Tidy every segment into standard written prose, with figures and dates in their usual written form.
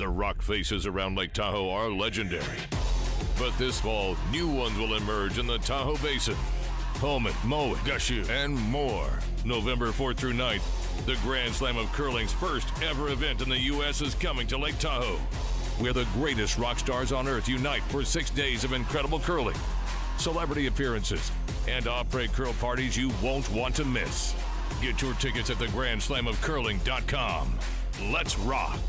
The rock faces around Lake Tahoe are legendary. But this fall, new ones will emerge in the Tahoe Basin. Pullman, Moe, Gushu, and more. November 4th through 9th, the Grand Slam of Curling's first ever event in the U.S. is coming to Lake Tahoe, where the greatest rock stars on earth unite for 6 days of incredible curling, celebrity appearances, and après curl parties you won't want to miss. Get your tickets at thegrandslamofcurling.com. Let's rock.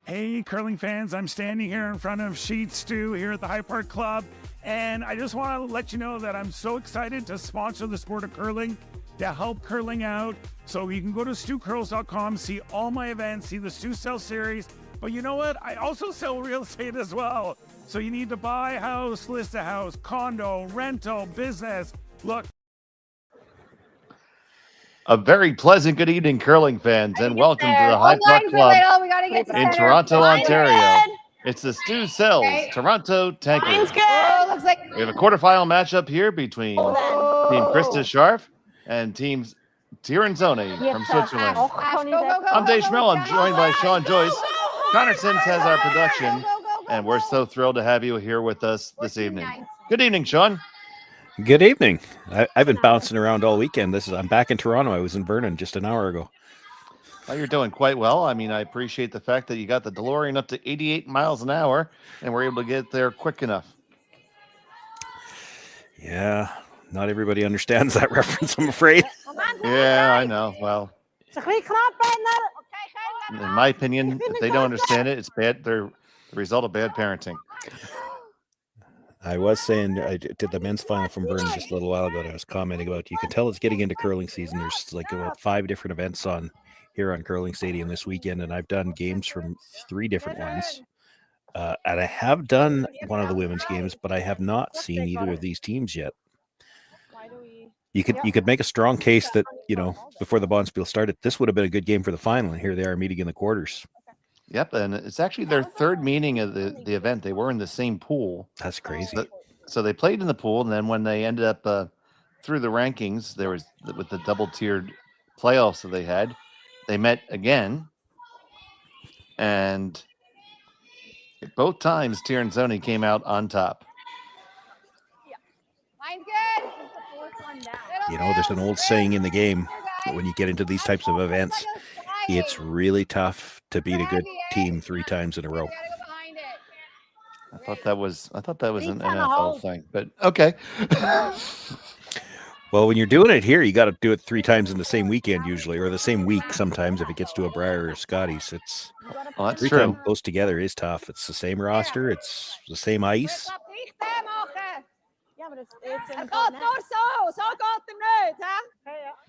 Hey, curling fans, I'm standing here in front of Sheet Stew here at the High Park Club, and I just want to let you know that I'm so excited to sponsor the sport of curling, to help curling out. So you can go to stewcurls.com, see all my events, see the Stew Sell series, but you know what? I also sell real estate as well. So you need to buy a house, list a house, condo, rental, business. Look. A very pleasant good evening, curling fans, and welcome to the High Park Club in Toronto, Ontario. It's the Stu Sells Toronto Tankard. We have a quarterfinal matchup here between Team Krista Scharf and Team Tirinzoni from Switzerland. I'm Dave Schmell. I'm joined by Sean Joyce. Connor Sims has our production, and we're so thrilled to have you here with us this evening. Good evening, Sean. Good evening. I've been bouncing around all weekend. I'm back in Toronto. I was in Vernon just an hour ago. Well, you're doing quite well. I mean, I appreciate the fact that you got the DeLorean up to 88 miles an hour and were able to get there quick enough. Yeah, not everybody understands that reference, I'm afraid. Yeah, I know. Well, in my opinion, if they don't understand it, it's bad. They're the result of bad parenting. I was saying, I did the men's final from Vernon just a little while ago, and I was commenting about, you can tell it's getting into curling season. There's like about 5 different events on here on Curling Stadium this weekend, and I've done games from 3 different ones. And I have done one of the women's games, but I have not seen either of these teams yet. You could make a strong case that, you know, before the Bonspiel started, this would have been a good game for the final, and here they are meeting in the quarters. Yep, and it's actually their 3rd meeting of the event. They were in the same pool. That's crazy. So they played in the pool, and then when they ended up through the rankings, there was with the double-tiered playoffs that they had, they met again, and both times Tirinzoni came out on top. You know, there's an old saying in the game that when you get into these types of events, it's really tough to beat a good team 3 times in a row. I thought that was an NFL thing, but okay. Well, when you're doing it here, you got to do it 3 times in the same weekend usually, or the same week sometimes if it gets to a Briar or Scotty's. It's that's 3 true. times close together is tough. It's the same roster, it's the same ice.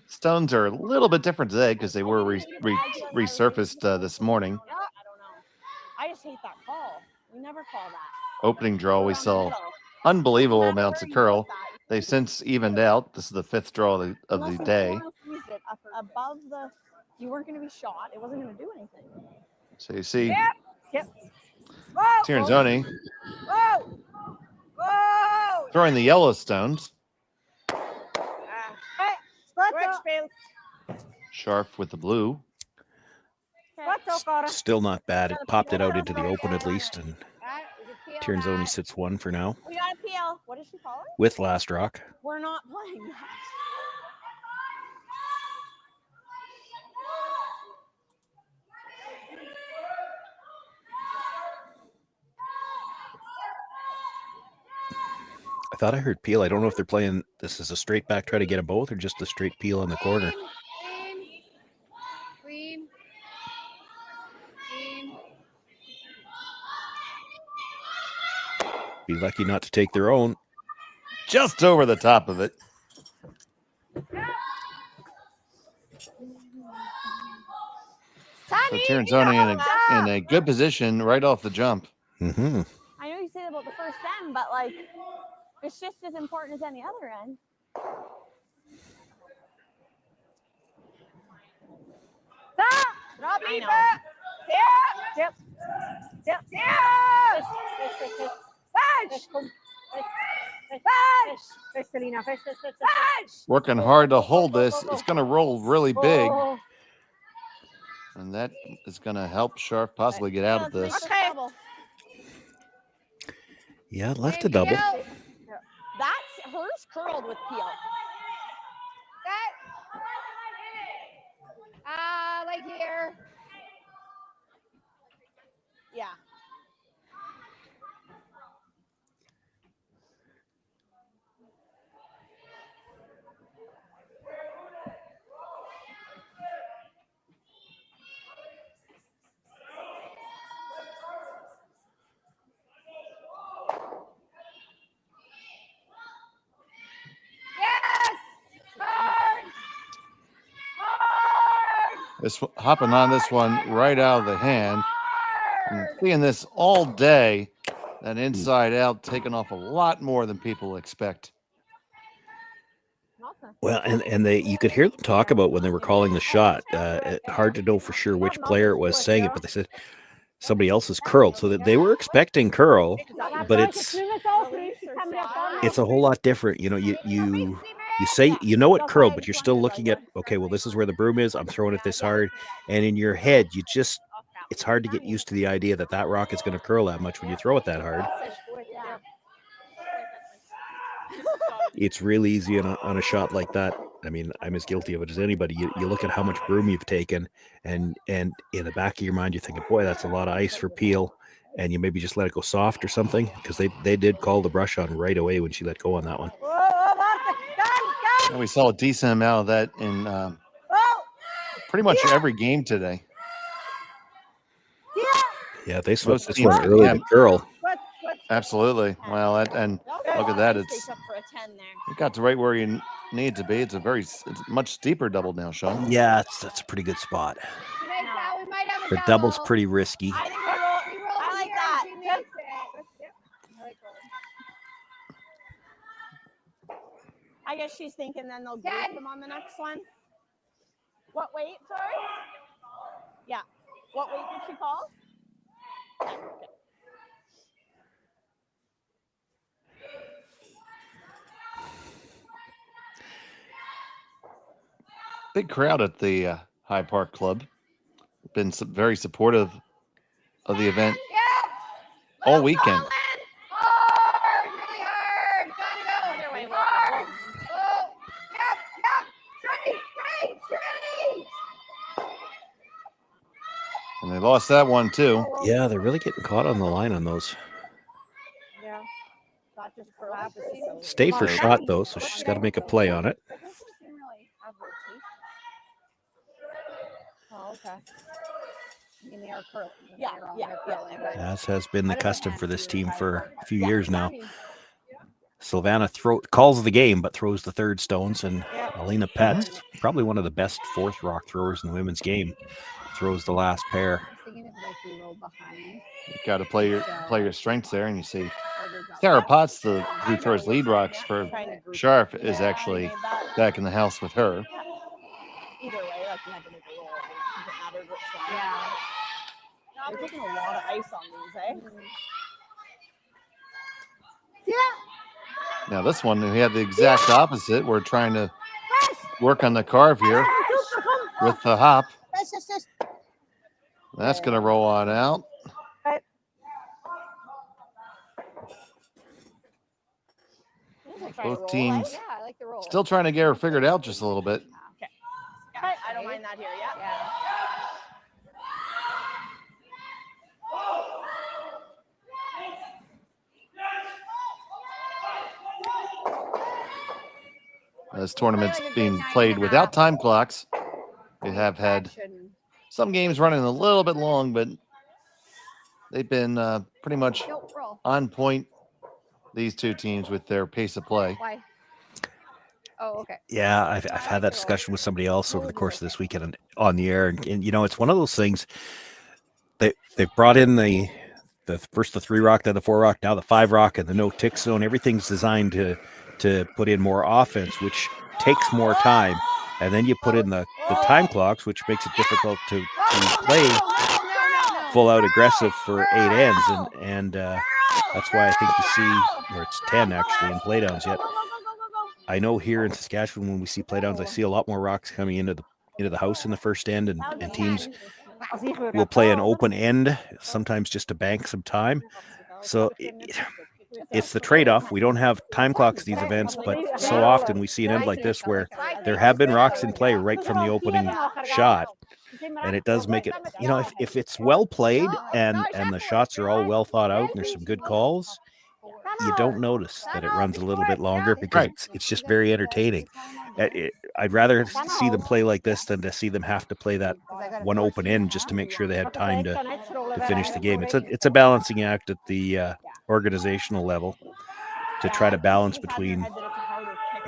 Stones are a little bit different today because they were resurfaced this morning. I just hate that call. We never call that. Opening draw, we saw unbelievable amounts of curl. They've since evened out. This is the 5th draw of the day. Above the, you weren't going to be shot. It wasn't going to do anything. So you see, Yep. Tirinzoni throwing the Yellowstones. Scharf with the blue. Still not bad. It popped it out into the open at least, and Tirinzoni sits 1 for now. We got a PL. What does she call it? With Last Rock. We're not playing that. I thought I heard peel. I don't know if they're playing this as a straight back, try to get them both, or just a straight peel in the corner. Clean. Be lucky not to take their own. Just over the top of it. So Tirinzoni in a good position right off the jump. Mm-hmm. I know you say about the first end, but like it's just as important as any other end. Working hard to hold this. It's going to roll really big. And that is going to help Scharf possibly get out of this. Okay. Yeah, left a double. That's hers curled with peel. Like here. Yeah. This hopping on this one right out of the hand. And seeing this all day, that inside out taking off a lot more than people expect. Well, and you could hear them talk about when they were calling the shot. Hard to know for sure which player it was saying it, but they said somebody else is curled, so that they were expecting curl, but it's a whole lot different. You know, you say you know it curled, but you're still looking at, okay, well, this is where the broom is. I'm throwing it this hard, and in your head, it's hard to get used to the idea that rock is going to curl that much when you throw it that hard. It's real easy on a shot like that. I mean, I'm as guilty of it as anybody. You look at how much broom you've taken, and in the back of your mind, you're thinking, boy, that's a lot of ice for peel, and you maybe just let it go soft or something, because they did call the brush on right away when she let go on that one. And we saw a decent amount of that in pretty much every game today. Yeah, they switched this one early to curl. Absolutely. Well, and look at that. It got to right where you need to be. It's a much steeper double now, Sean. Yeah, that's a pretty good spot. The double's pretty risky. I like that. I guess she's thinking then they'll group them on the next one. What weight, sorry? Yeah. What weight did she call? Okay. Big crowd at the High Park Club. Been very supportive of the event all weekend. And they lost that one too. Yeah, they're really getting caught on the line on those. Yeah. Stayed for shot though, so she's got to make a play on it. Oh, okay. As has been the custom for this team for a few years now. Silvana calls the game, but throws the third stones, and Alina Petz, probably one of the best fourth rock throwers in the women's game, throws the last pair. You got to play your strengths there, and you see Sarah Potts, who throws lead rocks for Scharf, is actually back in the house with her. Either way, like you had to make a roll. It mattered which one. Yeah. They're taking a lot of ice on these, eh? Yeah. Now this one, we had the exact opposite. We're trying to work on the carve here with the hop. That's going to roll on out. Both teams still trying to get her figured out just a little bit. Okay, I don't mind that here, yeah. This tournament's being played without time clocks. We have had some games running a little bit long, but they've been pretty much on point, these two teams, with their pace of play. Why? Oh, okay. Yeah, I've had that discussion with somebody else over the course of this weekend on the air, and you know, it's one of those things. They've brought in the first the 3 rock, then the 4 rock, now the 5 rock, and the no tick zone. Everything's designed to put in more offense, which takes more time, and then you put in the time clocks, which makes it difficult to play full out aggressive for 8 ends, and that's why I think you see, or it's 10 actually in playdowns yet. I know here in Saskatchewan, when we see playdowns, I see a lot more rocks coming into the house in the first end, and teams we'll play an open end, sometimes just to bank some time. So it's the trade-off. We don't have time clocks these events, but so often we see an end like this where there have been rocks in play right from the opening shot. And it does make it, if it's well played and the shots are all well thought out and there's some good calls, you don't notice that it runs a little bit longer because it's just very entertaining. I'd rather see them play like this than to see them have to play that one open end just to make sure they have time to finish the game. It's a balancing act at the organizational level to try to balance between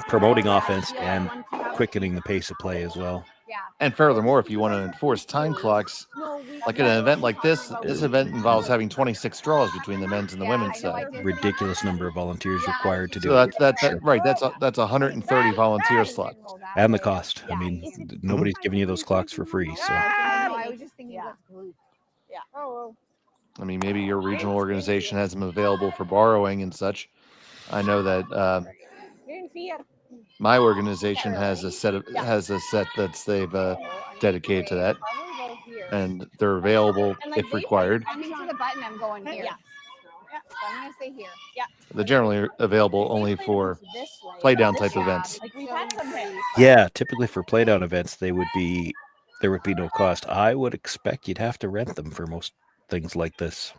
promoting offense and quickening the pace of play as well. And furthermore, if you want to enforce time clocks, like at an event like this event involves having 26 draws between the men's and the women's side. Ridiculous number of volunteers required to do it. That's 130 volunteer slots. And the cost. I mean, nobody's giving you those clocks for free. So I was just thinking I mean, maybe your regional organization has them available for borrowing and such. I know that my organization has a set that's they've dedicated to that, and they're available if required. I'm to the button. I'm going here. So I'm gonna stay here. They're generally available only for play down type events. yeah, typically for play down events, there would be no cost. I would expect you'd have to rent them for most things like this.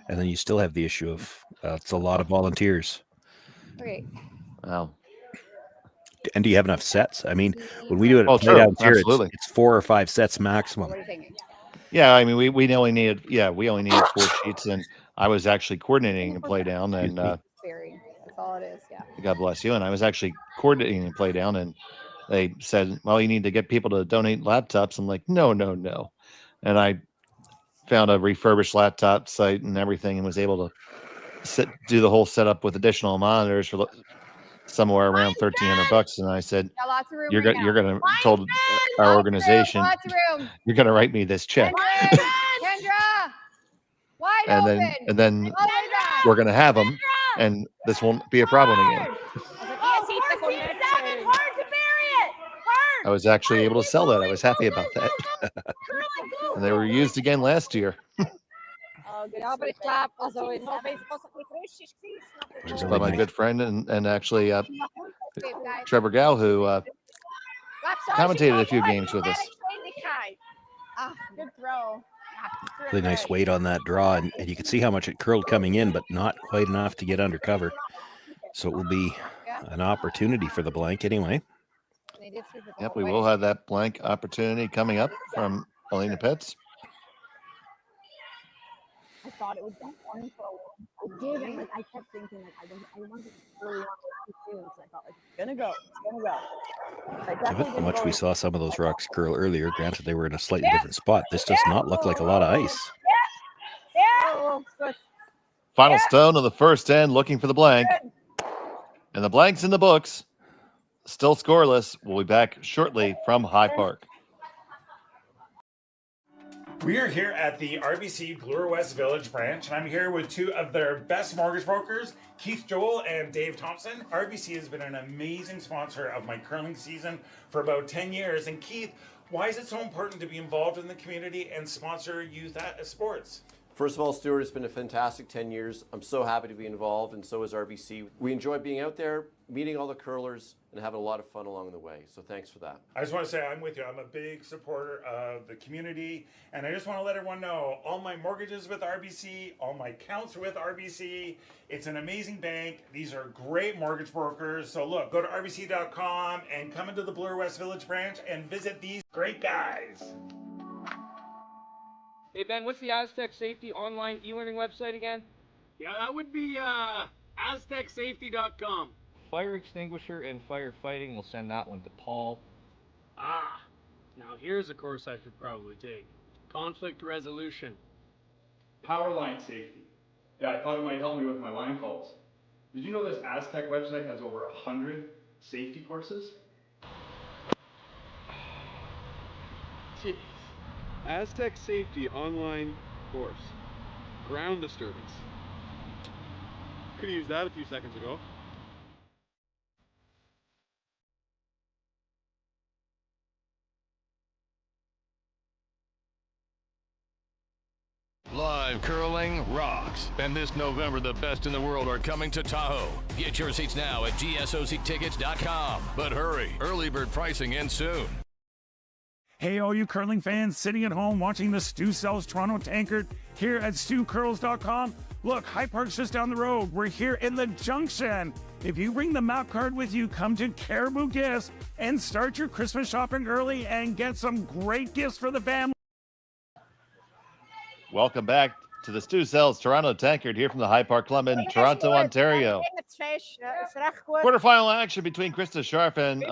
And then you still have the issue of it's a lot of volunteers. Okay. Wow. And do you have enough sets? I mean, when we do it at play down here, it's 4 or 5 sets maximum. What are you thinking? Yeah, I mean, we only needed 4 sheets, and I was actually coordinating a play down, and That's all it is. Yeah. God bless you. And I was actually coordinating a play down, and they said, "Well, you need to get people to donate laptops." I'm like, "No, no, no," and I found a refurbished laptop site and everything, and was able to do the whole setup with additional monitors for somewhere around $1,300. And I said, "You're gonna told our organization you're gonna write me this check, Kendra, wide and then we're gonna have them, and this won't be a problem again." I was actually able to sell that. I was happy about that. And they were used again last year. Just by my good friend and actually Trevor Gow, who commentated a few games with us. Good throw. Really nice weight on that draw, and you can see how much it curled coming in, but not quite enough to get under cover. So it will be an opportunity for the blank anyway. Yep, we will have that blank opportunity coming up from Elena Pitts. I thought it would get one for a while. I did, and I kept thinking I wanted to really want to do, so I thought it's gonna go. Given how much we saw some of those rocks curl earlier, granted they were in a slightly different spot, this does not look like a lot of ice. Final stone of the first end, looking for the blank, and the blank's in the books. Still scoreless. We'll be back shortly from High Park. We are here at the RBC Bloor West Village branch, and I'm here with two of their best mortgage brokers, Keith Joel and Dave Thompson. RBC has been an amazing sponsor of my curling season for about 10 years. And Keith, why is it so important to be involved in the community and sponsor youth sports? First of all, Stuart, it's been a fantastic 10 years. I'm so happy to be involved, and so is RBC. We enjoy being out there, meeting all the curlers, and having a lot of fun along the way. So thanks for that. I just want to say I'm with you. I'm a big supporter of the community, and I just want to let everyone know all my mortgages with RBC, all my accounts with RBC. It's an amazing bank. These are great mortgage brokers. So look, go to rbc.com and come into the Bloor West Village branch and visit these great guys. Hey Ben, what's the Aztec Safety online e-learning website again? Yeah, that would be aztecsafety.com. Fire extinguisher and firefighting, we'll send that one to Paul. Ah, now here's a course I should probably take. Conflict resolution. Power line safety. Yeah, I thought it might help me with my line calls. Did you know this Aztec website has over 100 safety courses? Jeez. Aztec Safety online course. Ground disturbance. Could have used that a few seconds ago. Live curling rocks. And this November, the best in the world are coming to Tahoe. Get your seats now at gsoctickets.com. But hurry, early bird pricing ends soon. Hey, all you curling fans sitting at home watching the Stu Sells Toronto Tankard here at StuCurls.com. Look, High Park's just down the road. We're here in the Junction. If you bring the map card with you, come to Caribou Gifts and start your Christmas shopping early and get some great gifts for the family. Welcome back to the Stu Sells Toronto Tankard here from the High Park Club in Toronto, Ontario. Quarterfinal action between Krista Scharf and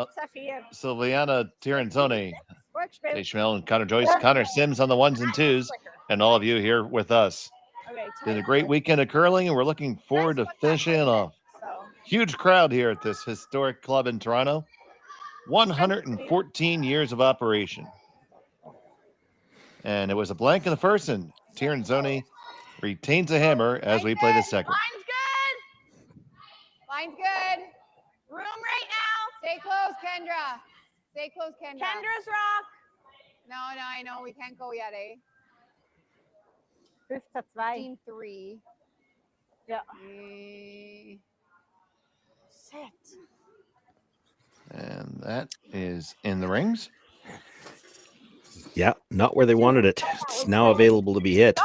Silvana Tirinzoni. Jay Schmel and Connor Joyce, Connor Sims on the 1s and 2s, and all of you here with us. Been a great weekend of curling, and we're looking forward to finishing off. Huge crowd here at this historic club in Toronto. 114 years of operation. And it was a blank in the first, and Tirinzoni retains a hammer as we play the second. Line's good. Line's good. Room right now. Stay close, Kendra. Stay close, Kendra. Kendra's rock. No, I know. We can't go yet, eh? 15-3. Yeah. Sit. And that is in the rings. Yeah, not where they wanted it. It's now available to be hit.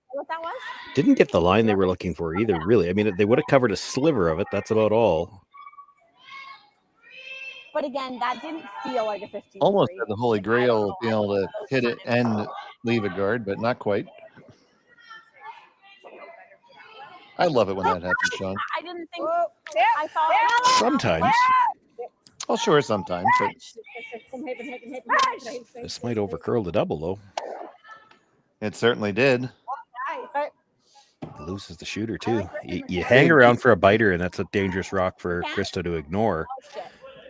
What that was? Didn't get the line they were looking for either, really. I mean, they would have covered a sliver of it. That's about all. But again, that didn't feel like a 15. Almost had the Holy Grail being able to hit it and leave a guard, but not quite. I love it when that happens, Sean. I didn't think. I thought. Sometimes. Well, sure, sometimes. But this might overcurl the double, though. it certainly did. Loses the shooter, too. You hang around for a biter, and that's a dangerous rock for Krista to ignore.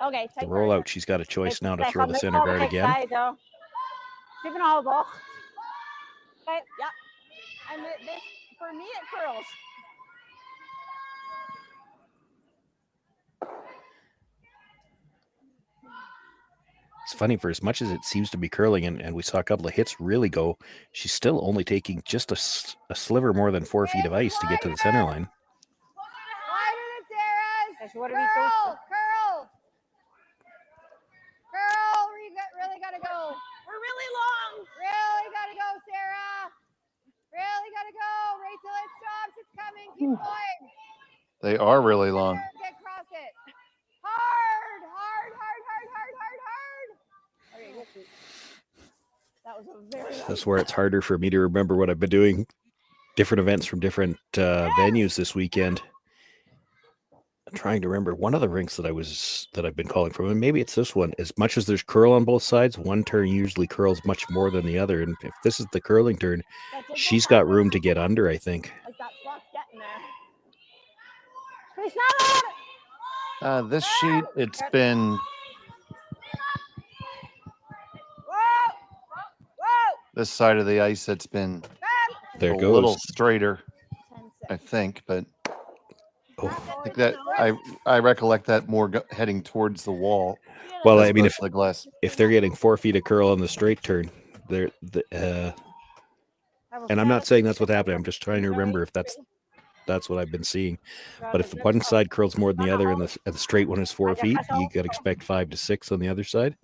Okay, The rollout, she's got a choice now to throw the center guard again. Okay, yeah. And this, for me, it curls. It's funny, for as much as it seems to be curling, and we saw a couple of hits really go, she's still only taking just a sliver more than 4 feet of ice to get to the center line. Curl, really gotta go. We're really long. Really gotta go, Sarah. Really gotta go. Wait till it stops. It's coming. Keep going. They are really long. Get across it. Hard. Okay, we'll shoot. That was a very. That's where it's harder for me to remember what I've been doing. Different events from different venues this weekend. I'm trying to remember one of the rinks that I've been calling from, and maybe it's this one. As much as there's curl on both sides, one turn usually curls much more than the other. And if this is the curling turn, she's got room to get under, I think. Like that spot's getting there. This sheet, it's been this side of the ice. It's been There a goes. little straighter, I think, but I think that I recollect that more heading towards the wall. Well, I mean, if the glass, if they're getting 4 feet of curl on the straight turn, and I'm not saying that's what happened. I'm just trying to remember if that's what I've been seeing. But if one side curls more than the other, and the straight one is 4 feet, you got to expect 5 to 6 on the other side.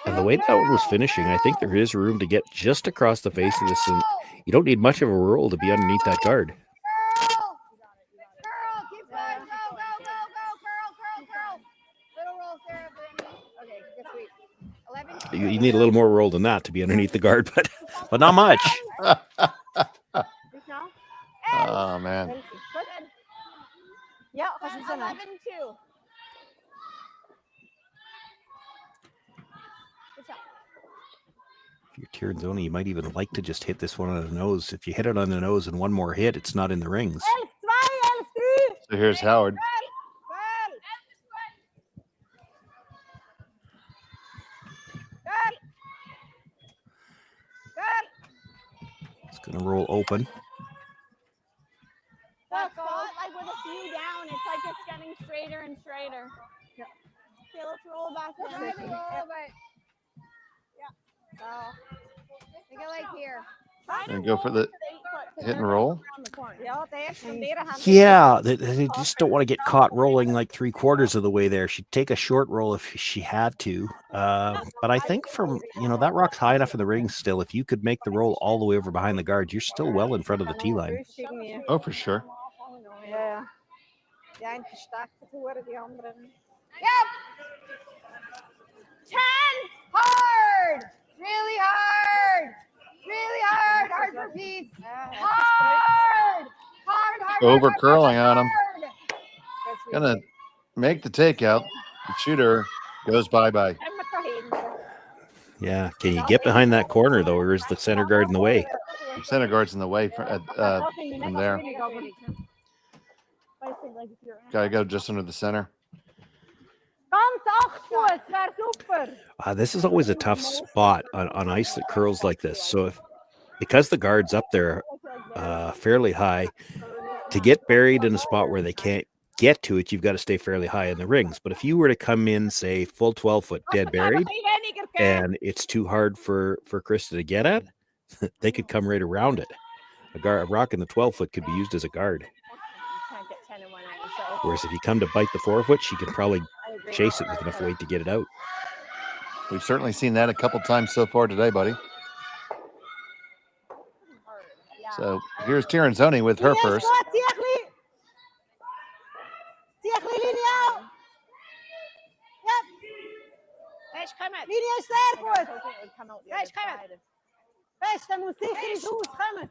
And the way that one was finishing, I think there is room to get just across the face of this, and you don't need much of a roll to be underneath that guard. Curl, keep going. Go. Curl. Little roll, Sarah. Okay, good sweep. 11. You need a little more roll than that to be underneath the guard, but not much. oh man. Yeah, 11-2. If you're Tirinzoni, you might even like to just hit this one on the nose. If you hit it on the nose and one more hit, it's not in the rings. So here's Howard. It's going to roll open. That spot, like with a few down, it's like it's getting straighter and straighter. Yeah. Okay, let's roll back in. Oh. Make it like here. And go for the hit and roll. Yeah, they just don't want to get caught rolling like 3/4 of the way there. She'd take a short roll if she had to. But I think from, that rock's high enough in the ring still. If you could make the roll all the way over behind the guard, you're still well in front of the tee line. Oh, for sure. Yep. 10 hard. Really hard. Really hard. Hard for Pete. Hard. Hard. Over curling on him. Gonna make the takeout. The shooter goes bye-bye. Yeah. Can you get behind that corner, though, or is the center guard in the way? The center guard's in the way from there. Gotta go just under the center. This is always a tough spot on ice that curls like this. So because the guard's up there fairly high, to get buried in a spot where they can't get to it, you've got to stay fairly high in the rings. But if you were to come in, say, full 12-foot dead buried, and it's too hard for Krista to get at, they could come right around it. A rock in the 12-foot could be used as a guard. Whereas if you come to bite the 4-foot, she can probably chase it with enough weight to get it out. We've certainly seen that a couple times so far today, buddy. So here's Tirinzoni with her first.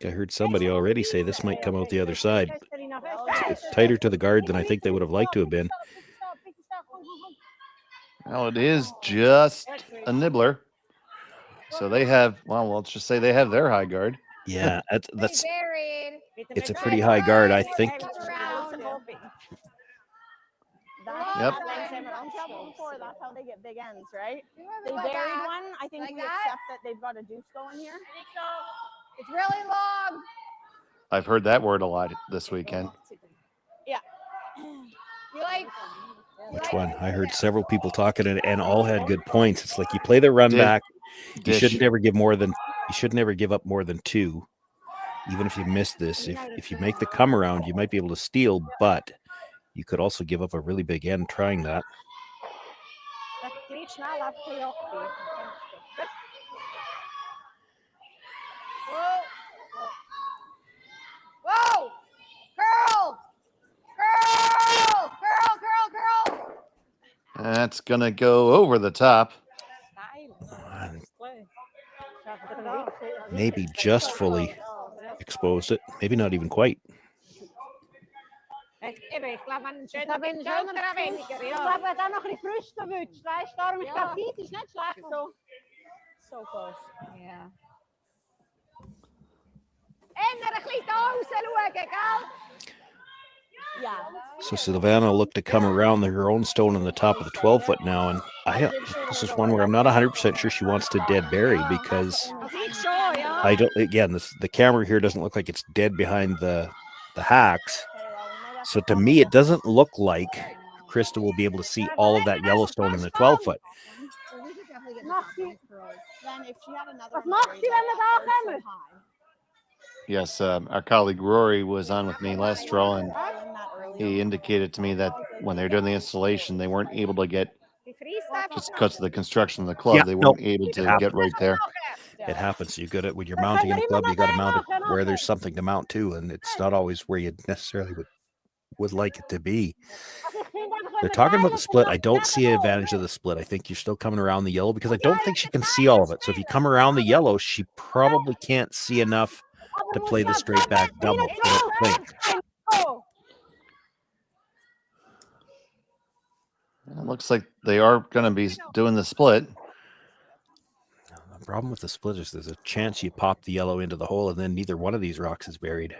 I heard somebody already say this might come out the other side. It's tighter to the guard than I think they would have liked to have been. Well, it is just a nibbler. So they have, well, let's just say they have their high guard. Yeah, that's it's a pretty high guard, I think. Yep. That's how they get big ends, right? They buried one. I think we accept that they've got a deuce going here. It's really long. I've heard that word a lot this weekend. Yeah. You like Which one? I heard several people talking and all had good points. It's like you play the run back. You should never give up more than 2. Even if you miss this, if you make the come around, you might be able to steal, but you could also give up a really big end trying that. Whoa! Curl! Curl! Curl! Curl! Curl! That's gonna go over the top. Maybe just fully exposed it. Maybe not even quite. So close. Yeah. Yeah. So Silvana looked to come around her own stone on the top of the 12-foot now, and this is one where I'm not 100% sure she wants to dead bury because I don't. Again, the camera here doesn't look like it's dead behind the hacks. So to me, it doesn't look like Krista will be able to see all of that Yellowstone in the 12-foot. Yes, our colleague Rory was on with me last draw, and he indicated to me that when they were doing the installation, they weren't able to get, just because of the construction of the club, they weren't able to get right there. It happens. You got it when you're mounting in a club. You got to mount it where there's something to mount to, and it's not always where you necessarily would like it to be. They're talking about the split. I don't see an advantage of the split. I think you're still coming around the yellow because I don't think she can see all of it. So if you come around the yellow, she probably can't see enough to play the straight back double. It looks like they are going to be doing the split. The problem with the split is there's a chance you pop the yellow into the hole and then neither one of these rocks is buried.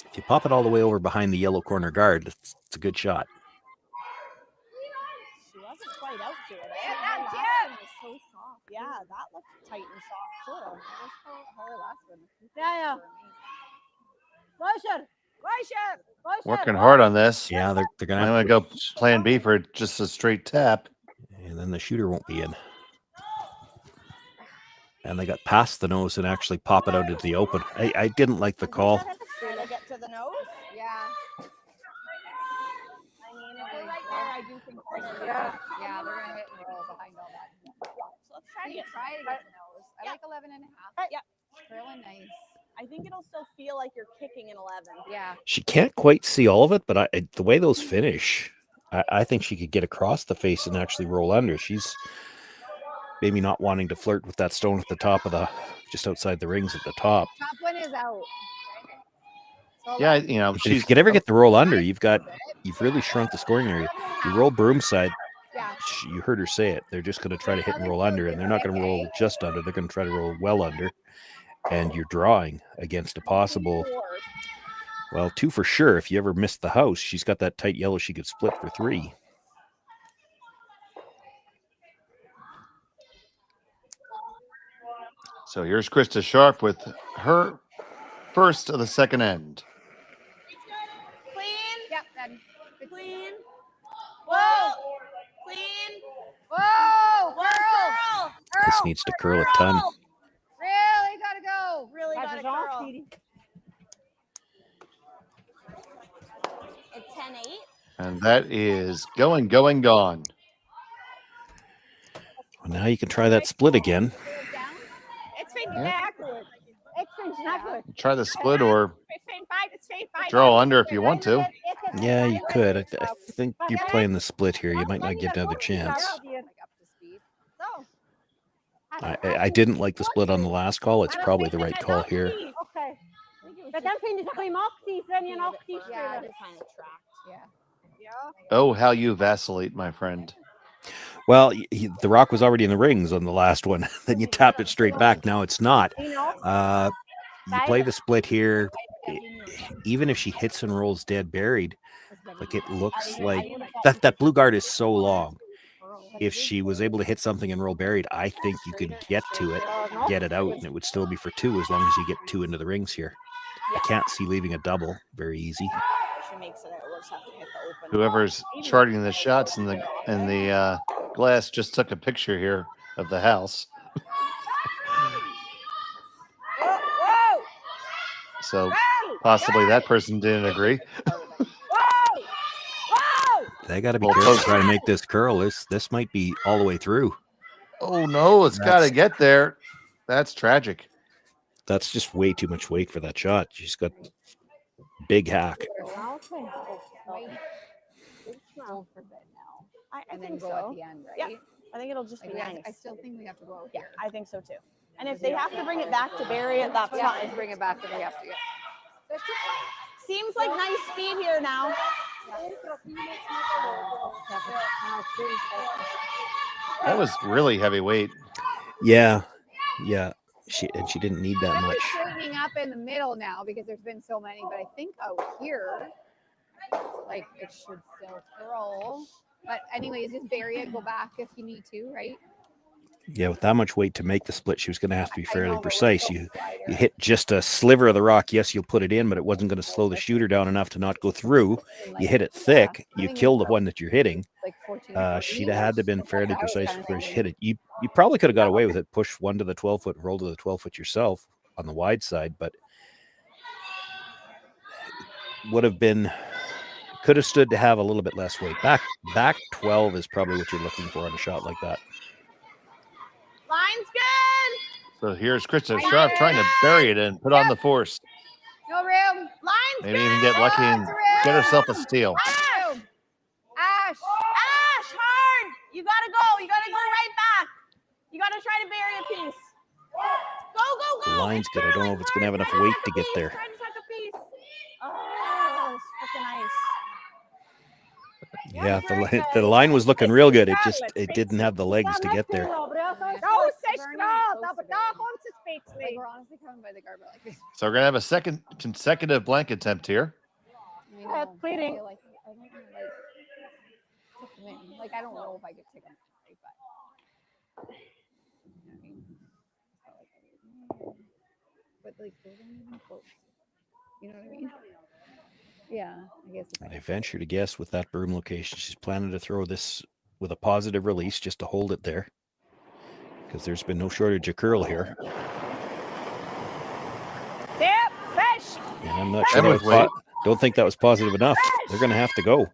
If you pop it all the way over behind the yellow corner guard, it's a good shot. She wasn't quite out to it. So soft. Yeah, that looked tight and soft too. That was her last one. Yeah. Closer. Working hard on this. Yeah, they're going to I'm have going to go plan B for just a straight tap. and then the shooter won't be in. And they got past the nose and actually pop it out into the open. I didn't like the call. Did they get to the nose? Yeah. I mean, if they're right there, I do think yeah, they're gonna hit and roll behind all that. So let's try to get the nose. I like 11.5. Yep. Really nice. I think it'll still feel like you're kicking an 11. Yeah. She can't quite see all of it, but the way those finish, I think she could get across the face and actually roll under. She's maybe not wanting to flirt with that stone at the top of just outside the rings at the top. Top one is out. So Yeah, you know, If you could ever get the roll under, you've really shrunk the scoring area. You roll broomside. Yeah. You heard her say it. They're just going to try to hit and roll under, and they're not going to roll just under. They're going to try to roll well under, and you're drawing against a possible, well, 2 for sure. If you ever missed the house, she's got that tight yellow she could split for 3. So here's Krista Scharf with her first of the second end. Clean. Yep. Then. Clean. Whoa. Clean. Whoa, Girl. This needs to curl a ton. Really gotta go. Really That's gotta his off, curl. Speedy. It's 10-8. And that is going, going, gone. Well, now you can try that split again. It's fading Yeah. backward. It's fading backward. Try the split or It's fading back. It's fading back. draw under if you want to. Yeah, you could. I think you're playing the split here. You might not get another chance. I didn't like the split on the last call. It's probably the right call here. Okay. But then vind ik dat je Yeah, just kind of tracked. Yeah. Oh, how you vacillate, my friend. Well, the rock was already in the rings on the last one. Then you tapped it straight back. Now it's not. You play the split here. Even if she hits and rolls dead buried, like it looks like that blue guard is so long. If she was able to hit something and roll buried, I think you could get to it, get it out, and it would still be for 2 as long as you get 2 into the rings here. I can't see leaving a double very easy. She makes it. We'll just have to hit the open. Whoever's charting the shots in the glass just took a picture here of the house. So possibly that person didn't agree. They got to be careful trying to make this curl. This might be all the way through. Oh no, it's got to get there. That's tragic. That's just way too much weight for that shot. She's got big hack. I think go so. at the end, right? Yeah. I think it'll just be nice. I still think we have to go. Yeah, I think so too. And if they have to bring it back to bury it, that's Yeah, fine. bring it back if we have to. Seems like nice speed here now. That was really heavyweight. Yeah. She didn't need that much. Straightening up in the middle now because there's been so many, but I think out here, like it should still curl. But anyways, just bury it, go back if you need to, right? Yeah, with that much weight to make the split, she was going to have to be fairly precise. You hit just a sliver of the rock. Yes, you'll put it in, but it wasn't going to slow the shooter down enough to not go through. You hit it thick. You kill the one that you're hitting. She'd have had to have been fairly precise before she hit it. You probably could have got away with it. Push one to the 12-foot, roll to the 12-foot yourself on the wide side, but could have stood to have a little bit less weight. Back 12 is probably what you're looking for on a shot like that. Line's good. So here's Krista Scharf trying to bury it and put on the force. No room. Line's Maybe good. even get lucky and get herself a steal. Ash. Ash, hard. You gotta go. You gotta go right back. You gotta try to bury a piece. Go. The line's good. I don't know if it's going to have enough weight to get there. Try to tuck a piece. Oh, it's freaking nice. Yeah, the line was looking real good. It didn't have the legs to get there. We're honestly coming by the garbage like this. So we're gonna have a second consecutive blank attempt here. Bleeding. Like I don't know if I could take them, but like those aren't even close. You know what I mean? Yeah, I guess. I venture to guess with that broom location, she's planning to throw this with a positive release just to hold it there, because there's been no shortage of curl here. Tip, fish. And I'm not sure. Don't think that was positive enough. They're going to have to go.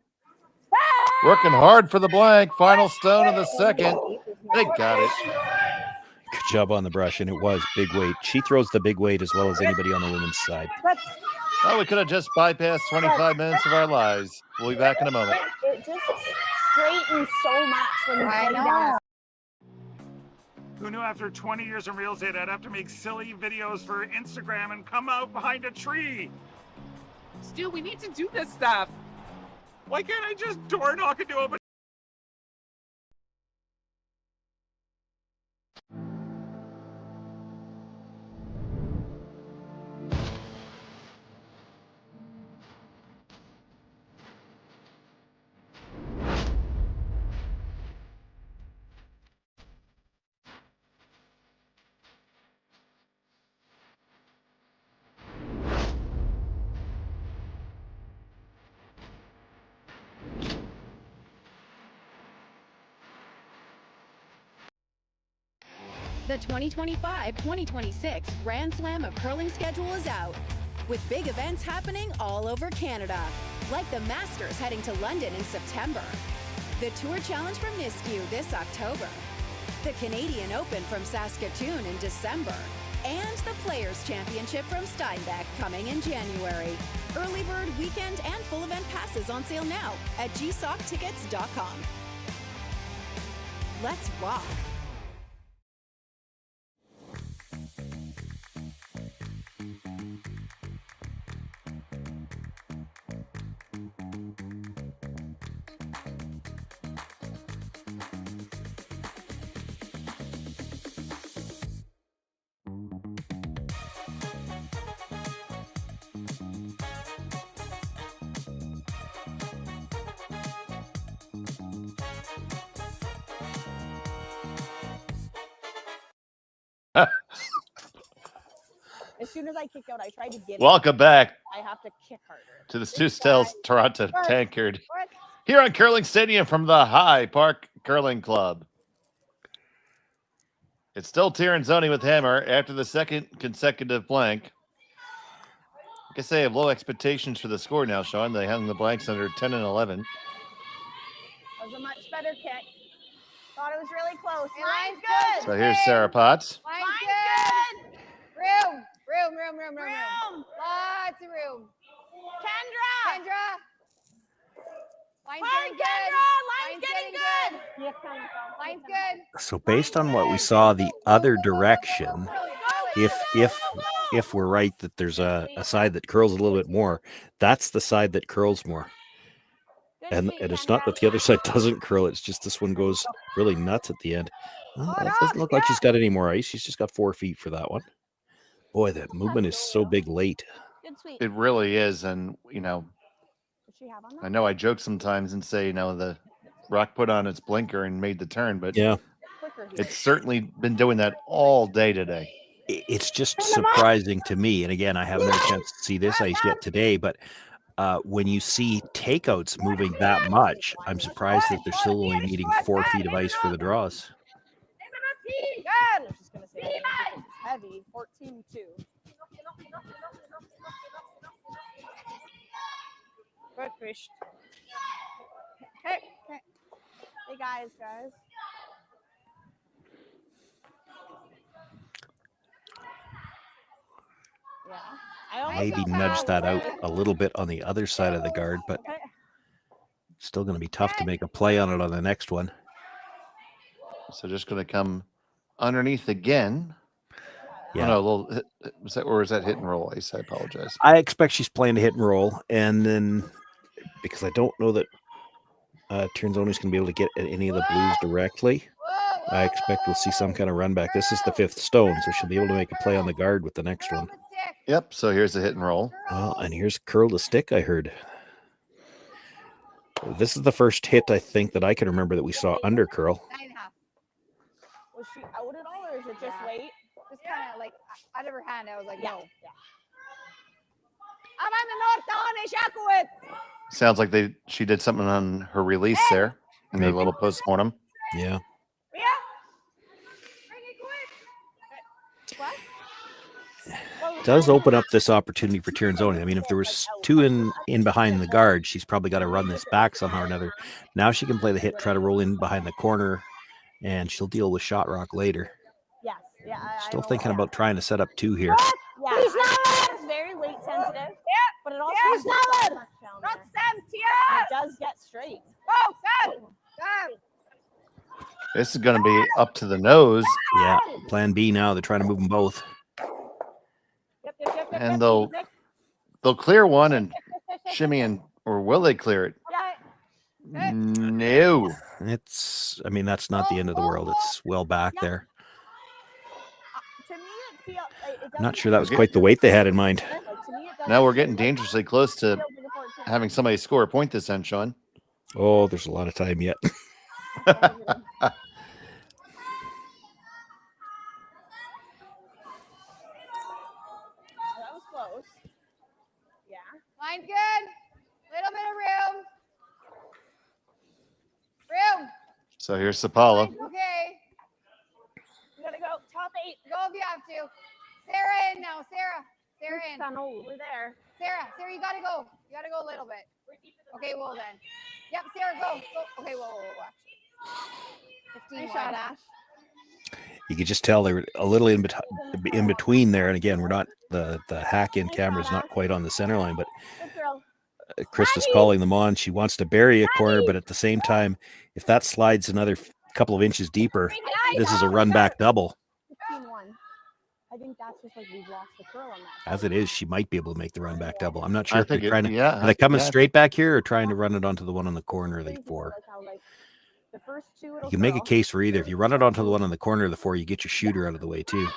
Working hard for the blank. Final stone of the second. They got it. Good job on the brush, and it was big weight. She throws the big weight as well as anybody on the women's side. Oh, we could have just bypassed 25 minutes of our lives. We'll be back in a moment. It just straightens so much when you play that. Who knew after 20 years in real estate I'd have to make silly videos for Instagram and come out behind a tree? Stu, we need to do this stuff. Why can't I just door knock into open? The 2025-2026 Grand Slam of Curling schedule is out, with big events happening all over Canada, like the Masters heading to London in September, the Tour Challenge from Nisku this October, the Canadian Open from Saskatoon in December, and the Players' Championship from Steinbeck coming in January. Early bird weekend and full event passes on sale now at gsoctickets.com. Let's rock! As soon as I kick out, I try to get Welcome back I have to kick harder. to the Stu Stells Toronto Tankard here on Curling Stadium from the High Park Curling Club. It's still Tirinzoni with hammer after the second consecutive blank. I guess they have low expectations for the score now, Sean. They hung the blanks under 10 and 11. That was a much better kick. Thought it was really close. Mine's good. So here's Sarah Potts. Mine's good. Room. Lots of room. Kendra. Mine's Fine, getting Kendra. good. Line's getting good. Mine's good. So based on what we saw the other direction, if we're right that there's a side that curls a little bit more, that's the side that curls more. And it's not that the other side doesn't curl, it's just this one goes really nuts at the end. Well, it doesn't look like she's got any more ice. She's just got 4 feet for that one. Boy, that movement is so big late. It really is. And, you know, I know I joke sometimes and say, you know, the rock put on its blinker and made the turn, but yeah, it's certainly been doing that all day today. It's just surprising to me. And again, I haven't had a chance to see this ice yet today, but when you see takeouts moving that much, I'm surprised that they're still only needing 4 feet of ice for the draws. Good. I was just going to say, I think it's heavy. 14-2. Good fish. Hey. Hey, guys. Yeah. Maybe nudge that out a little bit on the other side of the guard, but still going to be tough to make a play on it on the next one. So just going to come underneath again. Yeah. Oh, no, a little, was that hit and roll ice? I apologize. I expect she's playing to hit and roll, and then because I don't know that Tirinzoni's going to be able to get at any of the blues directly, I expect we'll see some kind of run back. This is the 5th stone, so she'll be able to make a play on the guard with the next one. Yep. So here's the hit and roll. Well, and here's curl to stick, I heard. This is the first hit, I think, that I can remember that we saw under curl. Was she out at all, or is it just weight? Just kind of like out of her hand. I was like, no. Sounds like she did something on her release there in their little postmortem. Yeah. It does open up this opportunity for Tirinzoni. I mean, if there was two in behind the guard, she's probably got to run this back somehow or another. Now she can play the hit, try to roll in behind the corner, and she'll deal with shot rock later. Yes. Yeah. Still thinking about trying to set up 2 here. Yeah. It's very weight sensitive. Yeah. But it also is it does get straight. This is going to be up to the nose. Yeah. Plan B now. They're trying to move them both. And they'll clear one and shimmy or will they clear it? No. I mean, that's not the end of the world. It's well back there. I'm not sure that was quite the weight they had in mind. Now we're getting dangerously close to having somebody score a point this end, Sean. Oh, there's a lot of time yet. Line's good. Little bit of room. Room. So here's Sapala. Okay. You gotta go top 8. Go if you have to. Sarah in now. Sarah in. Over there. Sarah, you gotta go. You gotta go a little bit. Okay, well then. Yep, Sarah, go. Okay, whoa. 15 Nice shot, Ash. You could just tell they were a little in between there. And again, we're not the hack-in camera is not quite on the center line, but Krista's calling them on. She wants to bury a corner, but at the same time, if that slides another couple of inches deeper, this is a run-back double. 15-1. I think that's just like we've lost the curl on that. As it is, she might be able to make the run-back double. I'm not sure if they're trying to. Yeah, are they coming straight back here or trying to run it onto the one on the corner of the 4? The first 2 You can make a case for either. If you run it onto the one on the corner of the 4, you get your shooter out of the way too. But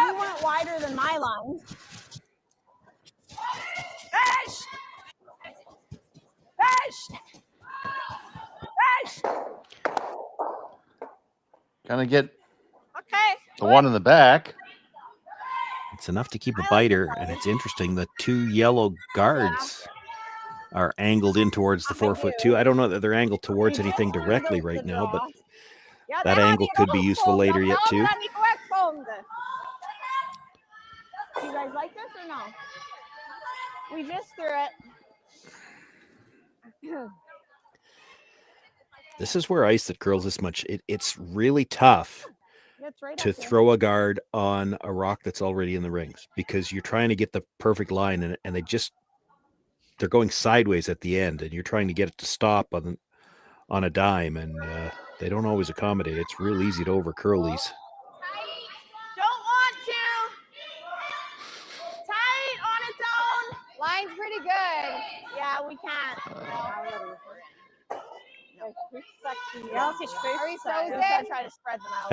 you weren't wider than my line. Kind of get the one in the back. It's enough to keep a biter, and it's interesting. The 2 yellow guards are angled in towards the 4'2". I don't know that they're angled towards anything directly right now, but that angle could be useful later yet too. Do you guys like this or no? We just threw it. This is where ice that curls this much. It's really tough to throw a guard on a rock that's already in the rings because you're trying to get the perfect line and they're going sideways at the end and you're trying to get it to stop on a dime and they don't always accommodate. It's real easy to over curl these. Don't want to. Tight on its own. Line's pretty good. Yeah, we can't. Are we frozen? Try to spread them out.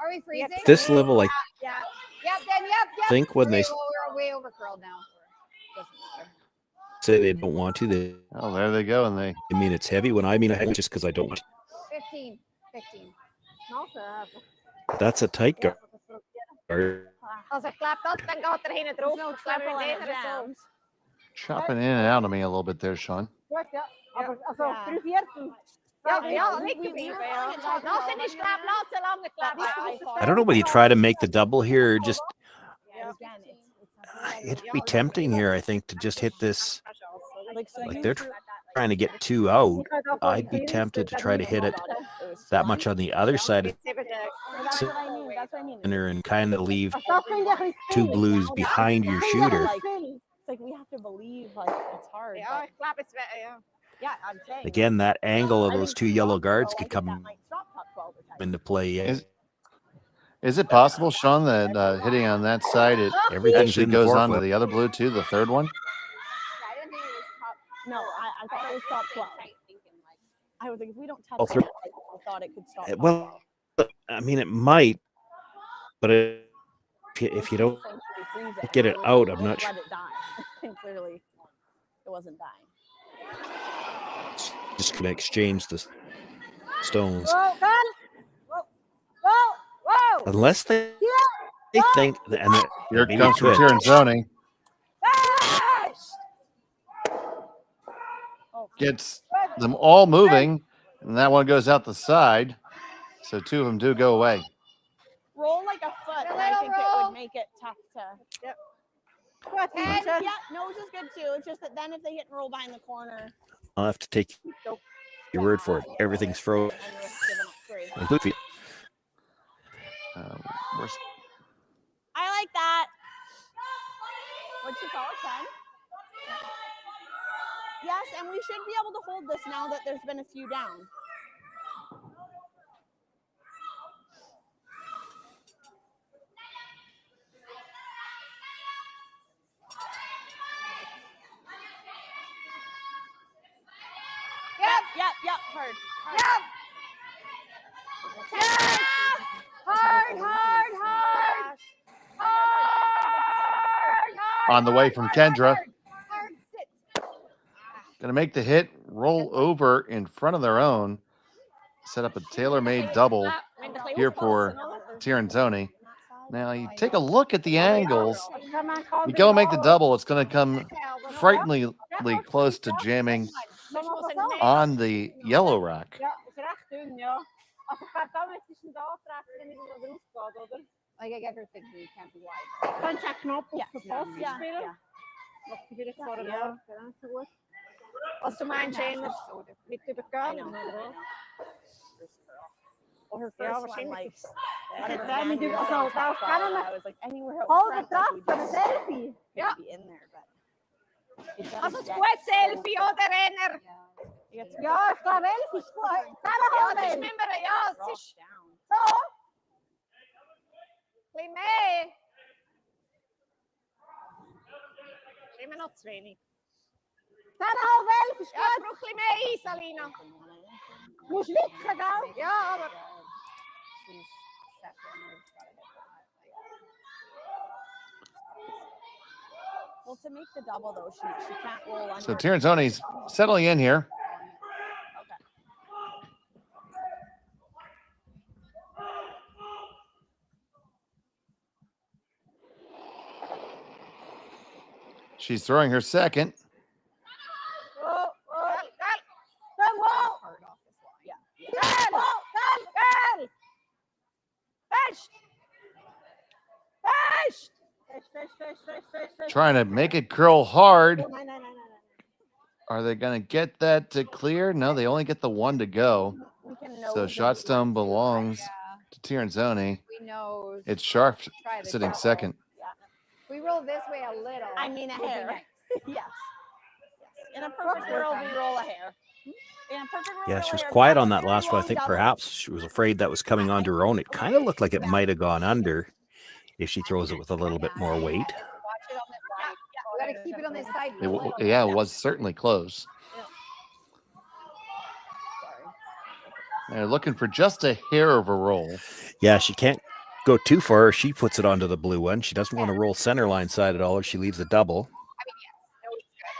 Are we freezing? This level, I Yeah. think when they we're way over curled now. Doesn't matter. say they don't want to, there they go, and I mean it's heavy. When I mean heavy, just because I don't want. 15. That's a tight guard. Als ik klap dat, dan gaat er geen droog. No triple in it down. chopping in and out of me a little bit there, Sean. I don't know whether you try to make the double here or just. It'd be tempting here, I think, to just hit this. Like they're trying to get 2 out. I'd be tempted to try to hit it that much on the other side of center and kind of leave 2 blues behind your shooter. It's like we have to believe like it's hard. Yeah, I'm saying. Again, that angle of those 2 yellow guards could come into play. Is it possible, Sean, that hitting on that side, it actually goes on to the other blue too, the third one? No, I thought it was top 12. I was like, if we don't touch it, I thought it could stop. Well, I mean, it might, but if you don't get it out, I'm not sure. Let it die. Clearly, it wasn't dying. Just gonna exchange the stones. Whoa! Unless they think, and here it comes from Tirinzoni. gets them all moving, and that one goes out the side. So 2 of them do go away. Roll like a foot, and I think it would make it tough to. Yep. And yeah, nose is good too. It's just that then if they hit and roll behind the corner, I'll have to take your word for it. Everything's frozen. Including I like that. What'd you call it, 10? Yes, and we should be able to hold this now that there's been a few down. Yep, hard. Yep. Yes. Hard. On the way from Kendra. Going to make the hit, roll over in front of their own, set up a tailor-made double here for Tirinzoni. Now you take a look at the angles. You go and make the double, it's going to come frighteningly close to jamming on the yellow rack. Like I get her thinking you can't be wide. Was du meinst, mit übergehen? Well, her first one, like, I was like, anywhere else. Selfie. Yeah. Be in there, but. Also gut, Selfie oder Renner. Ja, ich glaube, Elf ist gut. Ja, das ist nicht mehr, ja, es ist so. Ein bisschen mehr. Ist immer noch zu wenig. 10,5 ist gut. Ja, braucht ein bisschen mehr Eis, Alina. Musst wickeln, gell? Ja, aber... Well, to make the double, though, she can't roll under. So Tirinzoni's settling in here. She's throwing her second. Trying to make it curl hard. Are they going to get that to clear? No, they only get the one to go. So shot stone belongs to Tirinzoni. It's Scharf sitting second. We roll this way a little. I mean a hair. Yes. In a perfect world, we roll a hair. In a perfect world, yeah, she was quiet on that last one. I think perhaps she was afraid that was coming onto her own. It kind of looked like it might have gone under if she throws it with a little bit more weight. We gotta keep it on this side. It was certainly close. They're looking for just a hair of a roll. Yeah, she can't go too far. She puts it onto the blue one. She doesn't want to roll center line side at all, or she leaves a double.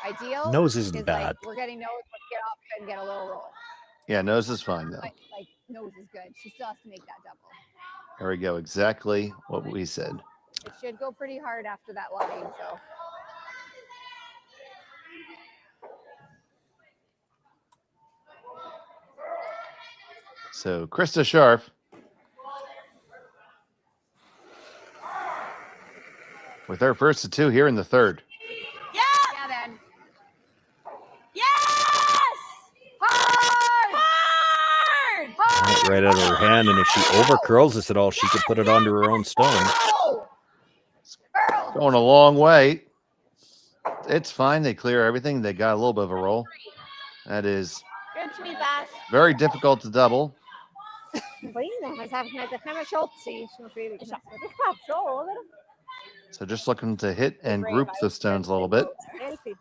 I mean, ideal. Nose isn't bad. Like, we're getting nose, but get up and get a little roll. Yeah, nose is fine though. Like nose is good. She still has to make that double. There we go. Exactly what we said. It should go pretty hard after that line. So. So Krista Scharf with her first of two here in the third. Yeah. Yeah, then. Yes. Hard. Right out of her hand, and if she over curls this at all, she could put it onto her own stone. Going a long way. It's fine. They clear everything. They got a little bit of a roll. That is Good to be back. very difficult to double. So just looking to hit and group the stones a little bit.